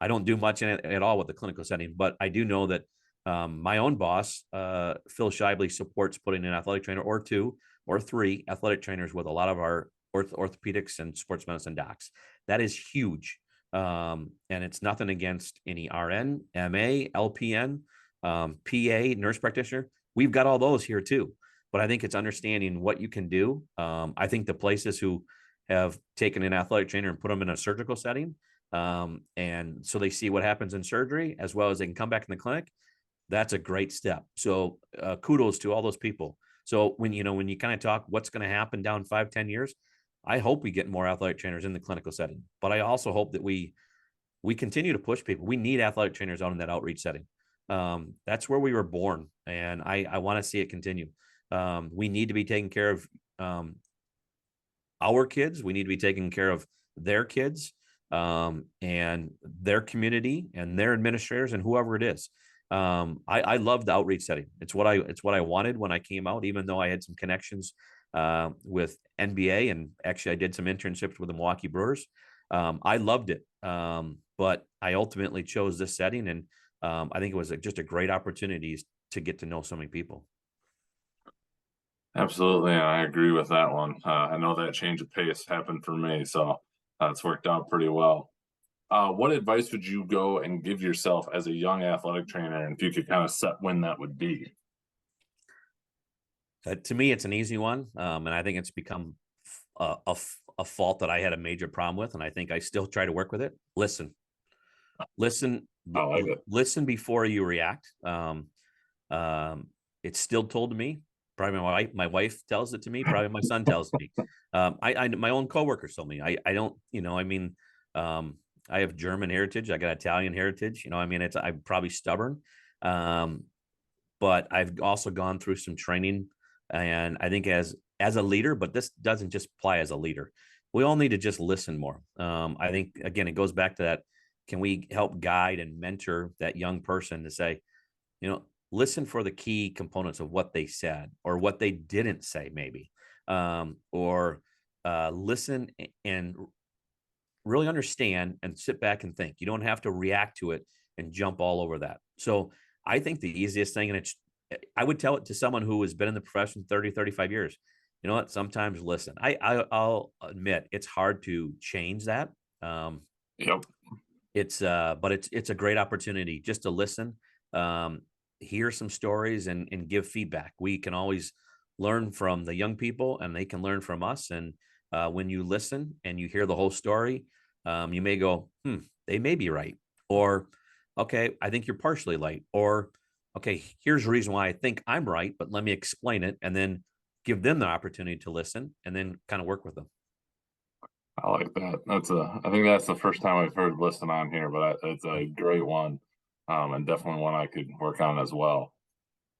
Speaker 2: I don't do much in it at all with the clinical setting, but I do know that my own boss, Phil Shively, supports putting an athletic trainer or two or three athletic trainers with a lot of our orthopedics and sports medicine docs. That is huge. And it's nothing against any RN, MA, LPN, PA, nurse practitioner. We've got all those here too. But I think it's understanding what you can do. I think the places who have taken an athletic trainer and put them in a surgical setting, and so they see what happens in surgery as well as they can come back in the clinic. That's a great step. So kudos to all those people. So when you kind of talk what's going to happen down 5-10 years, I hope we get more athletic trainers in the clinical setting, but I also hope that we continue to push people. We need athletic trainers out in that outreach setting. That's where we were born, and I want to see it continue. We need to be taking care of our kids. We need to be taking care of their kids, and their community and their administrators and whoever it is. I love the outreach setting. It's what I wanted when I came out, even though I had some connections with NBA, and actually I did some internships with the Milwaukee Brewers. I loved it, but I ultimately chose this setting, and I think it was just a great opportunity to get to know so many people.
Speaker 1: Absolutely, and I agree with that one. I know that change of pace happened for me, so it's worked out pretty well. What advice would you go and give yourself as a young athletic trainer, and if you could kind of set when that would be?
Speaker 2: To me, it's an easy one, and I think it's become a fault that I had a major problem with, and I think I still try to work with it. Listen,
Speaker 1: I like it.
Speaker 2: listen before you react. It's still told to me. Probably my wife tells it to me. Probably my son tells me. My own coworkers told me. I don't. I have German heritage. I got Italian heritage. I'm probably stubborn, but I've also gone through some training, and I think as a leader, but this doesn't just apply as a leader. We all need to just listen more. I think again, it goes back to that. Can we help guide and mentor that young person to say, listen for the key components of what they said or what they didn't say, maybe, or listen and really understand and sit back and think. You don't have to react to it and jump all over that. So I think the easiest thing, and I would tell it to someone who has been in the profession 30, 35 years. You know what? Sometimes listen. I'll admit it's hard to change that.
Speaker 1: Yep.
Speaker 2: But it's a great opportunity just to listen, hear some stories, and give feedback. We can always learn from the young people, and they can learn from us. And when you listen and you hear the whole story, you may go, they may be right, or okay, I think you're partially right, or okay, here's a reason why I think I'm right, but let me explain it, and then give them the opportunity to listen, and then kind of work with them.
Speaker 1: I like that. I think that's the first time I've heard listen on here, but it's a great one, and definitely one I could work on as well.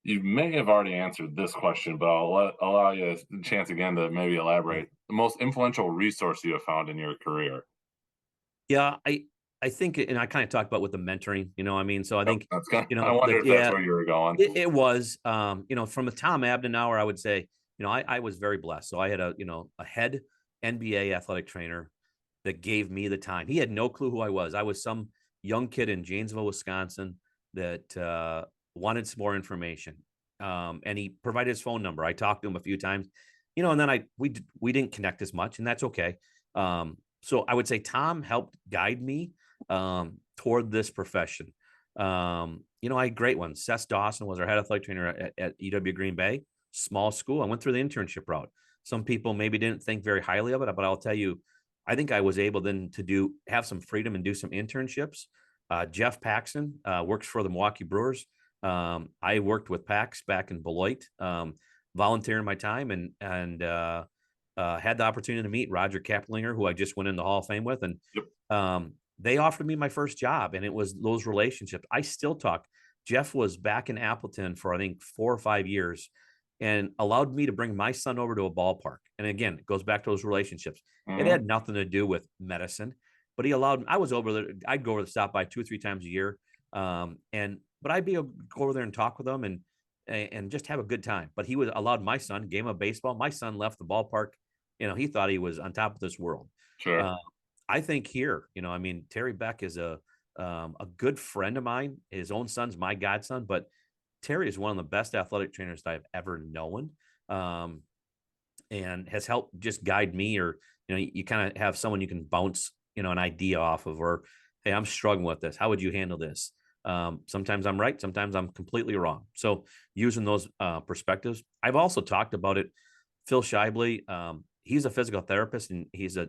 Speaker 1: You may have already answered this question, but allow you a chance again to maybe elaborate. The most influential resource you have found in your career.
Speaker 2: Yeah, I think, and I kind of talked about with the mentoring, so I
Speaker 1: Yep,
Speaker 2: think,
Speaker 1: that's kind of, I wonder if that's
Speaker 2: yeah,
Speaker 1: where you were going.
Speaker 2: it was, from a Tom Abdenauer, I would say, I was very blessed. So I had a head NBA athletic trainer that gave me the time. He had no clue who I was. I was some young kid in Janesville, Wisconsin that wanted some more information. And he provided his phone number. I talked to him a few times, and then we didn't connect as much, and that's okay. So I would say Tom helped guide me toward this profession. I had great ones. Seth Dawson was our head athletic trainer at UW Green Bay, small school. I went through the internship route. Some people maybe didn't think very highly of it, but I'll tell you, I think I was able then to have some freedom and do some internships. Jeff Paxson works for the Milwaukee Brewers. I worked with Pax back in Beloit, volunteering my time, and had the opportunity to meet Roger Kaplinger, who I just went in the Hall of Fame with, and
Speaker 1: Yep.
Speaker 2: they offered me my first job, and it was those relationships. I still talk. Jeff was back in Appleton for I think 4 or 5 years, and allowed me to bring my son over to a ballpark. And again, it goes back to those relationships. It
Speaker 1: Mm-hmm.
Speaker 2: had nothing to do with medicine, but he allowed. I was over there. I'd go over the stop by 2 or 3 times a year, and but I'd be able to go over there and talk with them and just have a good time. But he was allowed my son game of baseball. My son left the ballpark. He thought he was on top of this world.
Speaker 1: Sure.
Speaker 2: Uh, I think here, I mean, Terry Beck is a good friend of mine. His own son's my godson, but Terry is one of the best athletic trainers that I've ever known, um, and has helped just guide me. Or you kind of have someone you can bounce an idea off of, or hey, I'm struggling with this. How would you handle this? Sometimes I'm right, sometimes I'm completely wrong. So using those perspectives, I've also talked about it. Phil Shibley, he's a physical therapist and he's a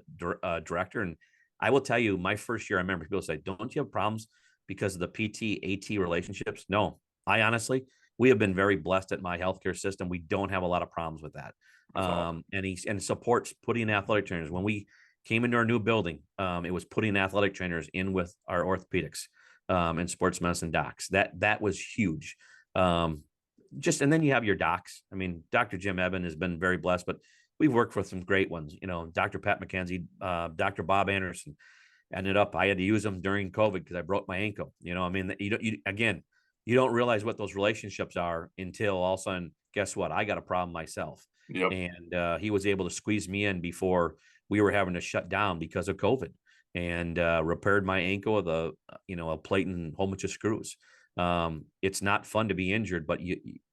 Speaker 2: director. And I will tell you, my first year, I remember people say, "Don't you have problems because of the PT AT relationships?" No, I honestly, we have been very blessed at my healthcare system. We don't have a lot of problems with that.
Speaker 1: That's awesome.
Speaker 2: And supports putting athletic trainers. When we came into our new building, it was putting athletic trainers in with our orthopedics and sports medicine docs. That was huge. And then you have your docs. I mean, Dr. Jim Eben has been very blessed, but we've worked with some great ones. Dr. Pat McKenzie, Dr. Bob Anderson. I had to use them during COVID because I broke my ankle. I mean, you don't realize what those relationships are until all of a sudden, guess what? I got a problem myself.
Speaker 1: Yep.
Speaker 2: And he was able to squeeze me in before we were having to shut down because of COVID, and repaired my ankle with a plate and a whole bunch of screws. It's not fun to be injured, but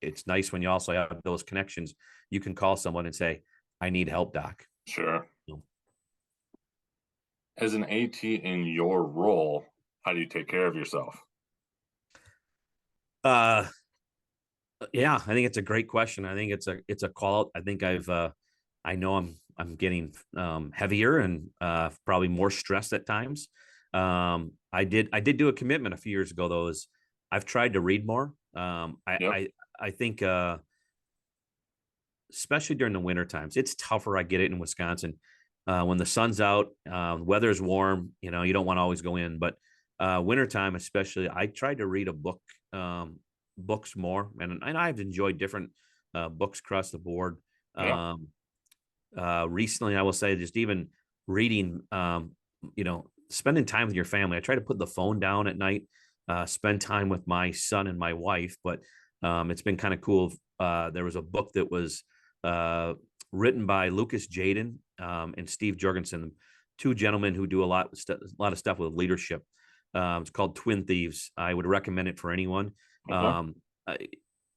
Speaker 2: it's nice when you also have those connections. You can call someone and say, "I need help, doc."
Speaker 1: Sure.
Speaker 2: So,
Speaker 1: As an AT in your role, how do you take care of yourself?
Speaker 2: uh, yeah, I think it's a great question. I think it's a call out. I think I know I'm getting heavier and probably more stressed at times. I did do a commitment a few years ago though. Is I've tried to read more.
Speaker 1: Yep.
Speaker 2: I think especially during the winter times, it's tougher. I get it in Wisconsin. When the sun's out, weather's warm, you don't want to always go in, but wintertime, especially, I tried to read a book, books more. And I've enjoyed different books across the board.
Speaker 1: Yeah.
Speaker 2: Um, Recently, I will say just even reading, spending time with your family. I try to put the phone down at night, spend time with my son and my wife, but it's been kind of cool. There was a book that was uh, written by Lucas Jaden and Steve Jorgensen, two gentlemen who do a lot of stuff with leadership. It's called Twin Thieves. I would recommend it for anyone.
Speaker 1: Okay.
Speaker 2: I,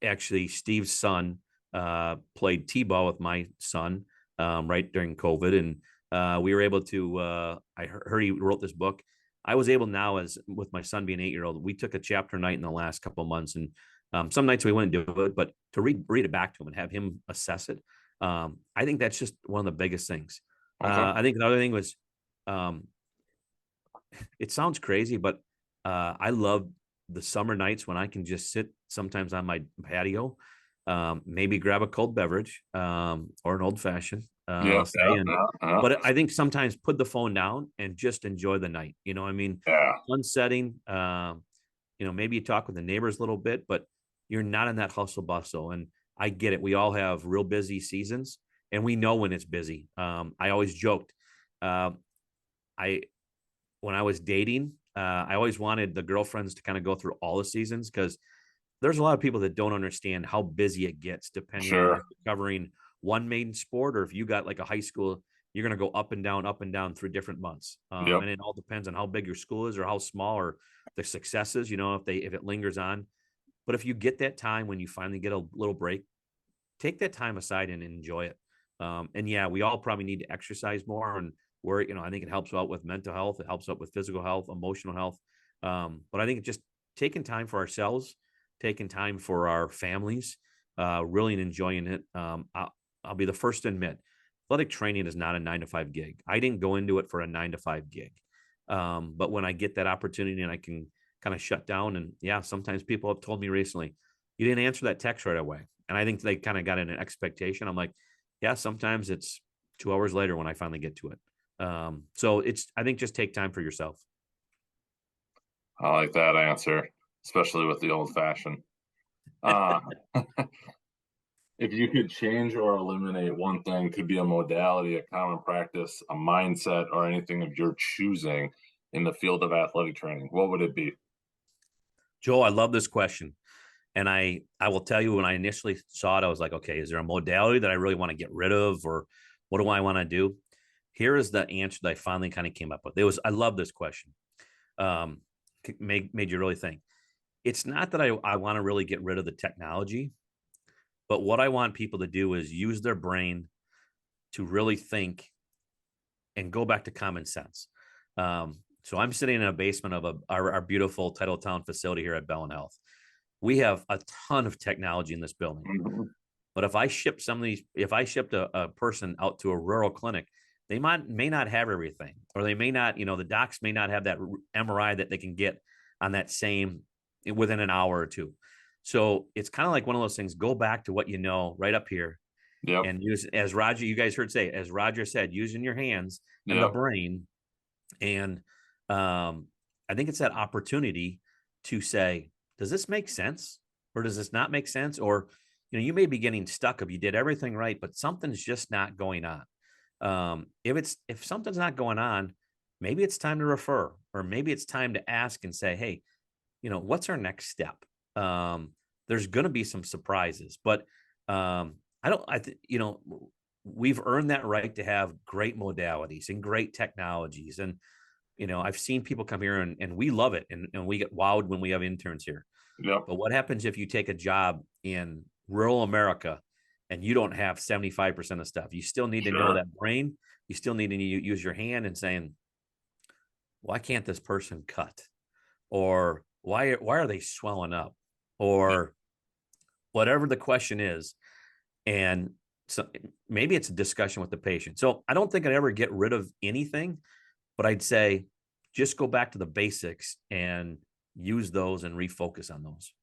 Speaker 2: Actually, Steve's son played t-ball with my son right during COVID, and we were able to. I heard he wrote this book. I was able now, as with my son being 8 year old, we took a chapter a night in the last couple of months, and some nights we wouldn't do it, but to read it back to him and have him assess it, I think that's just one of the biggest things.
Speaker 1: Okay.
Speaker 2: I think another thing was, um, it sounds crazy, but I love the summer nights when I can just sit sometimes on my patio, maybe grab a cold beverage or an old fashioned,
Speaker 1: Yeah.
Speaker 2: I'll say,
Speaker 1: Yeah.
Speaker 2: and
Speaker 1: Yeah. Yeah.
Speaker 2: but I think sometimes put the phone down and just enjoy the night. I mean,
Speaker 1: Yeah.
Speaker 2: sun setting. Maybe you talk with the neighbors a little bit, but you're not in that hustle bustle. And I get it. We all have real busy seasons, and we know when it's busy. I always joked. Uh, I When I was dating, I always wanted the girlfriends to kind of go through all the seasons because there's a lot of people that don't understand how busy it gets depending on
Speaker 1: Sure.
Speaker 2: if you're covering one main sport or if you got like a high school, you're going to go up and down through different months.
Speaker 1: Yep.
Speaker 2: And it all depends on how big your school is or how small or the successes, if it lingers on. But if you get that time when you finally get a little break, take that time aside and enjoy it. And yeah, we all probably need to exercise more, and I think it helps out with mental health. It helps out with physical health, emotional health. But I think just taking time for ourselves, taking time for our families, really enjoying it. I'll be the first to admit, athletic training is not a 9 to 5 gig. I didn't go into it for a 9 to 5 gig. But when I get that opportunity and I can kind of shut down, and yeah, sometimes people have told me recently, you didn't answer that text right away. And I think they kind of got in an expectation. I'm like, yeah, sometimes it's 2 hours later when I finally get to it. So I think just take time for yourself.
Speaker 1: I like that answer, especially with the old fashioned. Uh, if you could change or eliminate one thing, could be a modality, a common practice, a mindset, or anything of your choosing in the field of athletic training, what would it be?
Speaker 2: Joel, I love this question. And I will tell you, when I initially saw it, I was like, okay, is there a modality that I really want to get rid of, or what do I want to do? Here is the answer that I finally kind of came up with. I love this question. Um, made you really think. It's not that I want to really get rid of the technology, but what I want people to do is use their brain to really think and go back to common sense. So I'm sitting in a basement of our beautiful Titletown facility here at Bellin Health. We have a ton of technology in this building.
Speaker 1: Mhm.
Speaker 2: But if I shipped a person out to a rural clinic, they may not have everything, or they may not, the docs may not have that MRI that they can get on that same within an hour or two. So it's kind of like one of those things. Go back to what you know right up here,
Speaker 1: Yep.
Speaker 2: and use, as Roger, you guys heard say, as Roger said, using your hands and the
Speaker 1: Yep.
Speaker 2: brain. And I think it's that opportunity to say, does this make sense, or does this not make sense? Or, you may be getting stuck if you did everything right, but something's just not going on. If something's not going on, maybe it's time to refer, or maybe it's time to ask and say, hey, what's our next step? There's going to be some surprises, but I don't, we've earned that right to have great modalities and great technologies. And, I've seen people come here and we love it. And we get wowed when we have interns here.
Speaker 1: Yep.
Speaker 2: But what happens if you take a job in rural America and you don't have 75% of stuff? You still need to know
Speaker 1: Sure.
Speaker 2: that brain. You still need to use your hand and saying, why can't this person cut? Or why are they swelling up? Or whatever the question is. And so maybe it's a discussion with the patient. So I don't think I'd ever get rid of anything, but I'd say just go back to the basics and use those and refocus on those.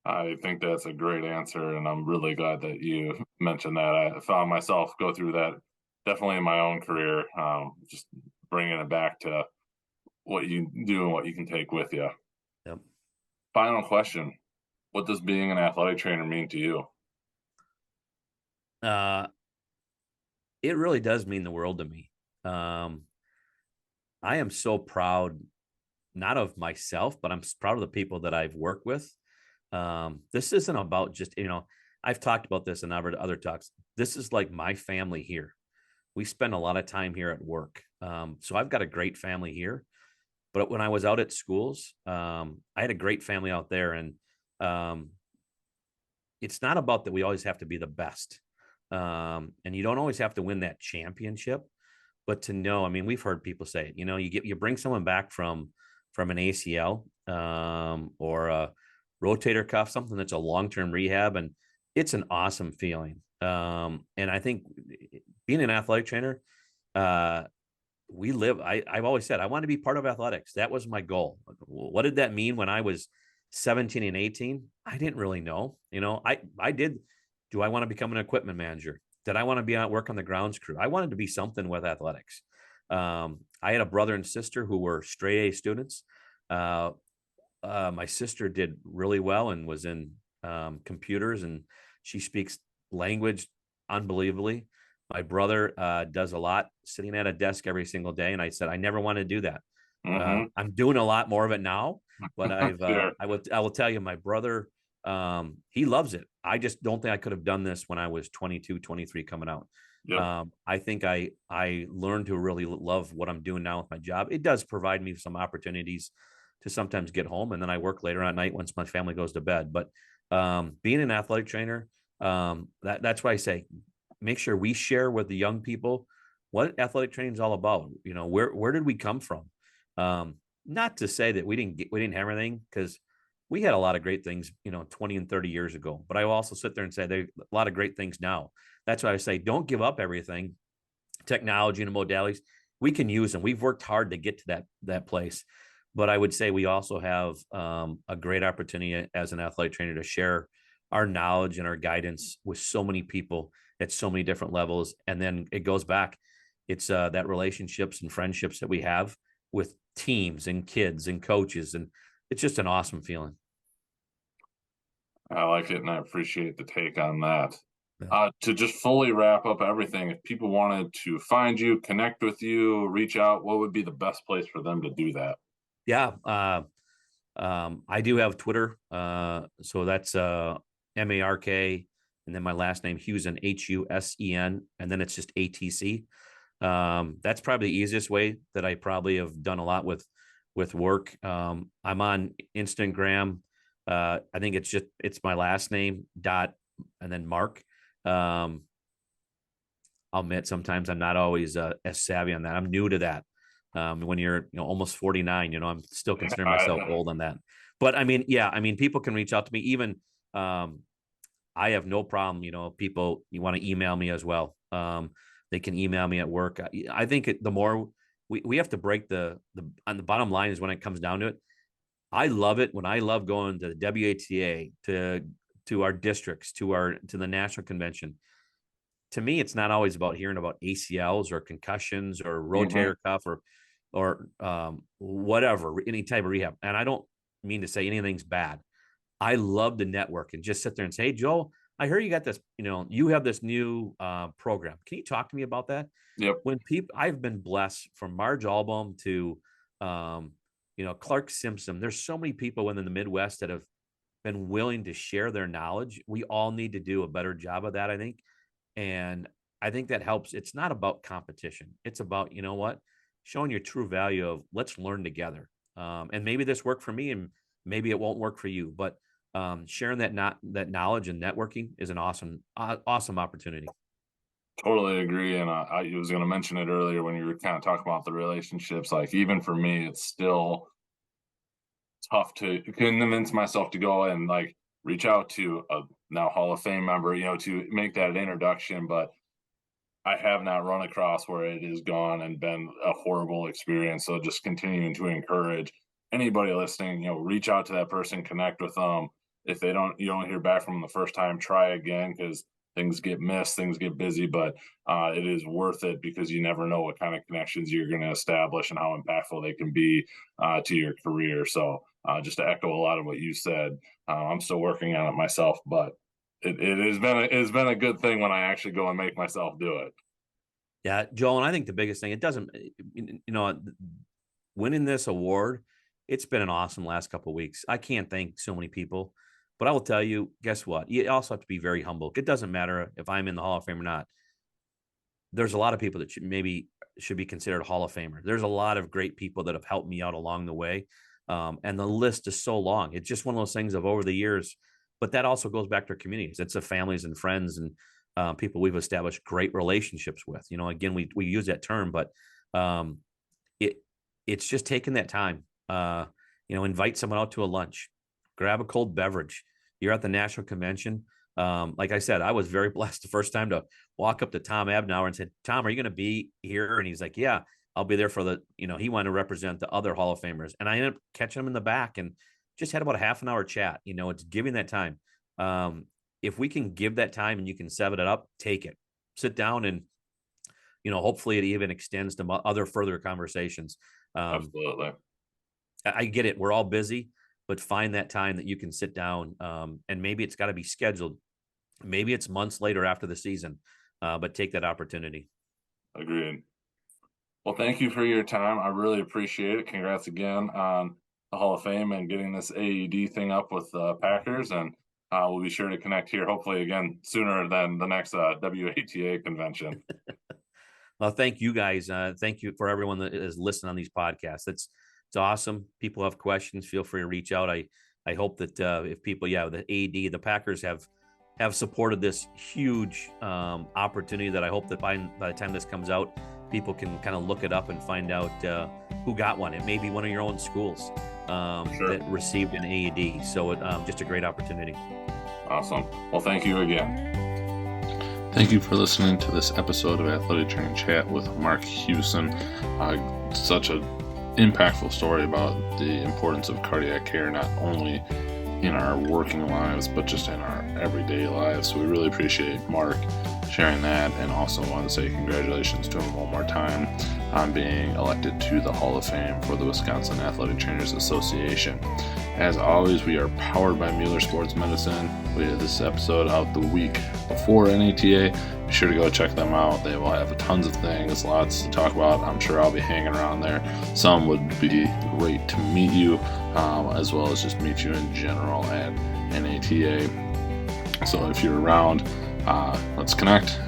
Speaker 1: I think that's a great answer, and I'm really glad that you mentioned that. I found myself go through that definitely in my own career, just bringing it back to what you do and what you can take with you.
Speaker 2: Yep.
Speaker 1: Final question. What does being an athletic trainer mean to you?
Speaker 2: Uh, it really does mean the world to me. Um, I am so proud, not of myself, but I'm proud of the people that I've worked with. This isn't about just, I've talked about this in other talks. This is like my family here. We spend a lot of time here at work. So I've got a great family here. But when I was out at schools, I had a great family out there. And um, it's not about that we always have to be the best. And you don't always have to win that championship, but to know, I mean, we've heard people say it, you bring someone back from an ACL, or a rotator cuff, something that's a long-term rehab, and it's an awesome feeling. And I think being an athletic trainer, uh, I've always said I want to be part of athletics. That was my goal. What did that mean when I was 17 and 18? I didn't really know. I did. Do I want to become an equipment manager? Did I want to be at work on the grounds crew? I wanted to be something with athletics. I had a brother and sister who were straight A students. Uh, my sister did really well and was in computers, and she speaks language unbelievably. My brother does a lot sitting at a desk every single day, and I said I never want to do that.
Speaker 1: Mm-hmm.
Speaker 2: I'm doing a lot more of it now, but
Speaker 1: Sure.
Speaker 2: I will tell you, my brother, he loves it. I just don't think I could have done this when I was 22, 23 coming out.
Speaker 1: Yep.
Speaker 2: I think I learned to really love what I'm doing now with my job. It does provide me some opportunities to sometimes get home, and then I work later at night once my family goes to bed. But being an athletic trainer, that's why I say make sure we share with the young people what athletic training is all about. Where did we come from? Not to say that we didn't have everything, because we had a lot of great things, 20 and 30 years ago. But I will also sit there and say there are a lot of great things now. That's why I say don't give up everything. technology and modalities, we can use them. We've worked hard to get to that place. But I would say we also have a great opportunity as an athletic trainer to share our knowledge and our guidance with so many people at so many different levels. And then it goes back. It's that relationships and friendships that we have with teams and kids and coaches. And it's just an awesome feeling.
Speaker 1: I like it, and I appreciate the take on that.
Speaker 2: Yeah.
Speaker 1: To just fully wrap up everything, if people wanted to find you, connect with you, reach out, what would be the best place for them to do that?
Speaker 2: Yeah. I do have Twitter. So that's Mark, and then my last name, Husen, Husen, and then it's just ATC. That's probably the easiest way that I probably have done a lot with work. I'm on Instagram. I think it's my last name dot and then Mark. Um, I'll admit sometimes I'm not always as savvy on that. I'm new to that. When you're almost 49, I'm still considering myself
Speaker 1: I,
Speaker 2: old on that. But I mean, yeah, I mean, people can reach out to me. Even I have no problem. People you want to email me as well. They can email me at work. I think the more we have to break on the bottom line is when it comes down to it. I love it when I love going to the WATA to our districts to the national convention. To me, it's not always about hearing about ACLs or concussions or
Speaker 1: mhm.
Speaker 2: rotator cuff or whatever, any type of rehab. And I don't mean to say anything's bad. I love the network and just sit there and say, hey, Joel, I hear you got this, you have this new program. Can you talk to me about that?
Speaker 1: Yep.
Speaker 2: When I've been blessed from Marge Album to, Clark Simpson. There's so many people within the Midwest that have been willing to share their knowledge. We all need to do a better job of that, I think. And I think that helps. It's not about competition. It's about, showing your true value of let's learn together. And maybe this worked for me and maybe it won't work for you, but sharing that knowledge and networking is an awesome opportunity.
Speaker 1: Totally agree. And I was going to mention it earlier when you were kind of talking about the relationships. Like, even for me, it's still tough to convince myself to go and like reach out to a now Hall of Fame member, to make that introduction. But I have not run across where it has gone and been a horrible experience. So just continuing to encourage anybody listening, reach out to that person, connect with them. If you don't hear back from them the first time, try again, because things get missed, things get busy, but it is worth it because you never know what kind of connections you're going to establish and how impactful they can be to your career. So just to echo a lot of what you said, I'm still working on it myself, but it has been a good thing when I actually go and make myself do it.
Speaker 2: Yeah, Joel, and I think the biggest thing, it doesn't, winning this award, it's been an awesome last couple of weeks. I can't thank so many people, but I will tell you, guess what? You also have to be very humble. It doesn't matter if I'm in the Hall of Fame or not. There's a lot of people that should be considered Hall of Famer. There's a lot of great people that have helped me out along the way. And the list is so long. It's just one of those things of over the years, but that also goes back to our communities. It's the families and friends and people we've established great relationships with. Again, we use that term, but it it's just taking that time. Invite someone out to a lunch, grab a cold beverage. You're at the national convention. Like I said, I was very blessed the first time to walk up to Tom Abnauer and said, Tom, are you going to be here? And he's like, yeah, I'll be there for he wanted to represent the other Hall of Famers. And I ended up catching him in the back and just had about a half an hour chat. It's giving that time. If we can give that time and you can set it up, take it, sit down and, hopefully it even extends to other further conversations.
Speaker 1: Absolutely.
Speaker 2: I get it. We're all busy, but find that time that you can sit down. And maybe it's got to be scheduled. Maybe it's months later after the season, but take that opportunity.
Speaker 1: Agreed. Well, thank you for your time. I really appreciate it. Congrats again on the Hall of Fame and getting this AED thing up with the Packers. And we'll be sure to connect here, hopefully again sooner than the next WATA convention.
Speaker 2: Well, thank you guys. Thank you for everyone that is listening on these podcasts. It's awesome. People have questions. Feel free to reach out. I hope that if people, the AED, the Packers have supported this huge opportunity that I hope that by the time this comes out, people can kind of look it up and find out who got one. It may be one of your own schools
Speaker 1: Sure.
Speaker 2: that received an AED. So just a great opportunity.
Speaker 1: Awesome. Well, thank you again. Thank you for listening to this episode of Athletic Training Chat with Mark Husen. Such an impactful story about the importance of cardiac care, not only in our working lives, but just in our everyday lives. So we really appreciate Mark sharing that, and also want to say congratulations to him one more time on being elected to the Hall of Fame for the Wisconsin Athletic Trainers Association. As always, we are powered by Mueller Sports Medicine. We had this episode out the week before NATA. Be sure to go check them out. They will have tons of things, lots to talk about. I'm sure I'll be hanging around there. Some would be great to meet you, as well as just meet you in general at NATA. So if you're around, let's connect,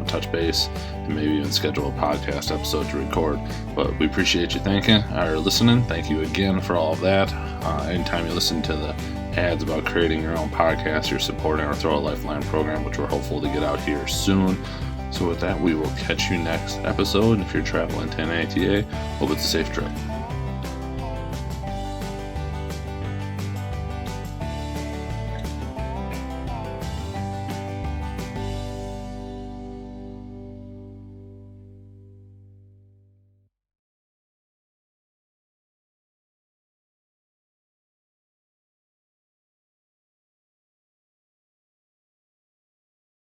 Speaker 1: touch base, and maybe even schedule a podcast episode to record. But we appreciate you listening. Thank you again for all of that. Anytime you listen to the ads about creating your own podcast, you're supporting our Throw a Lifeline program, which we're hopeful to get out here soon. So with that, we will catch you next episode. And if you're traveling to NATA, hope it's a safe trip.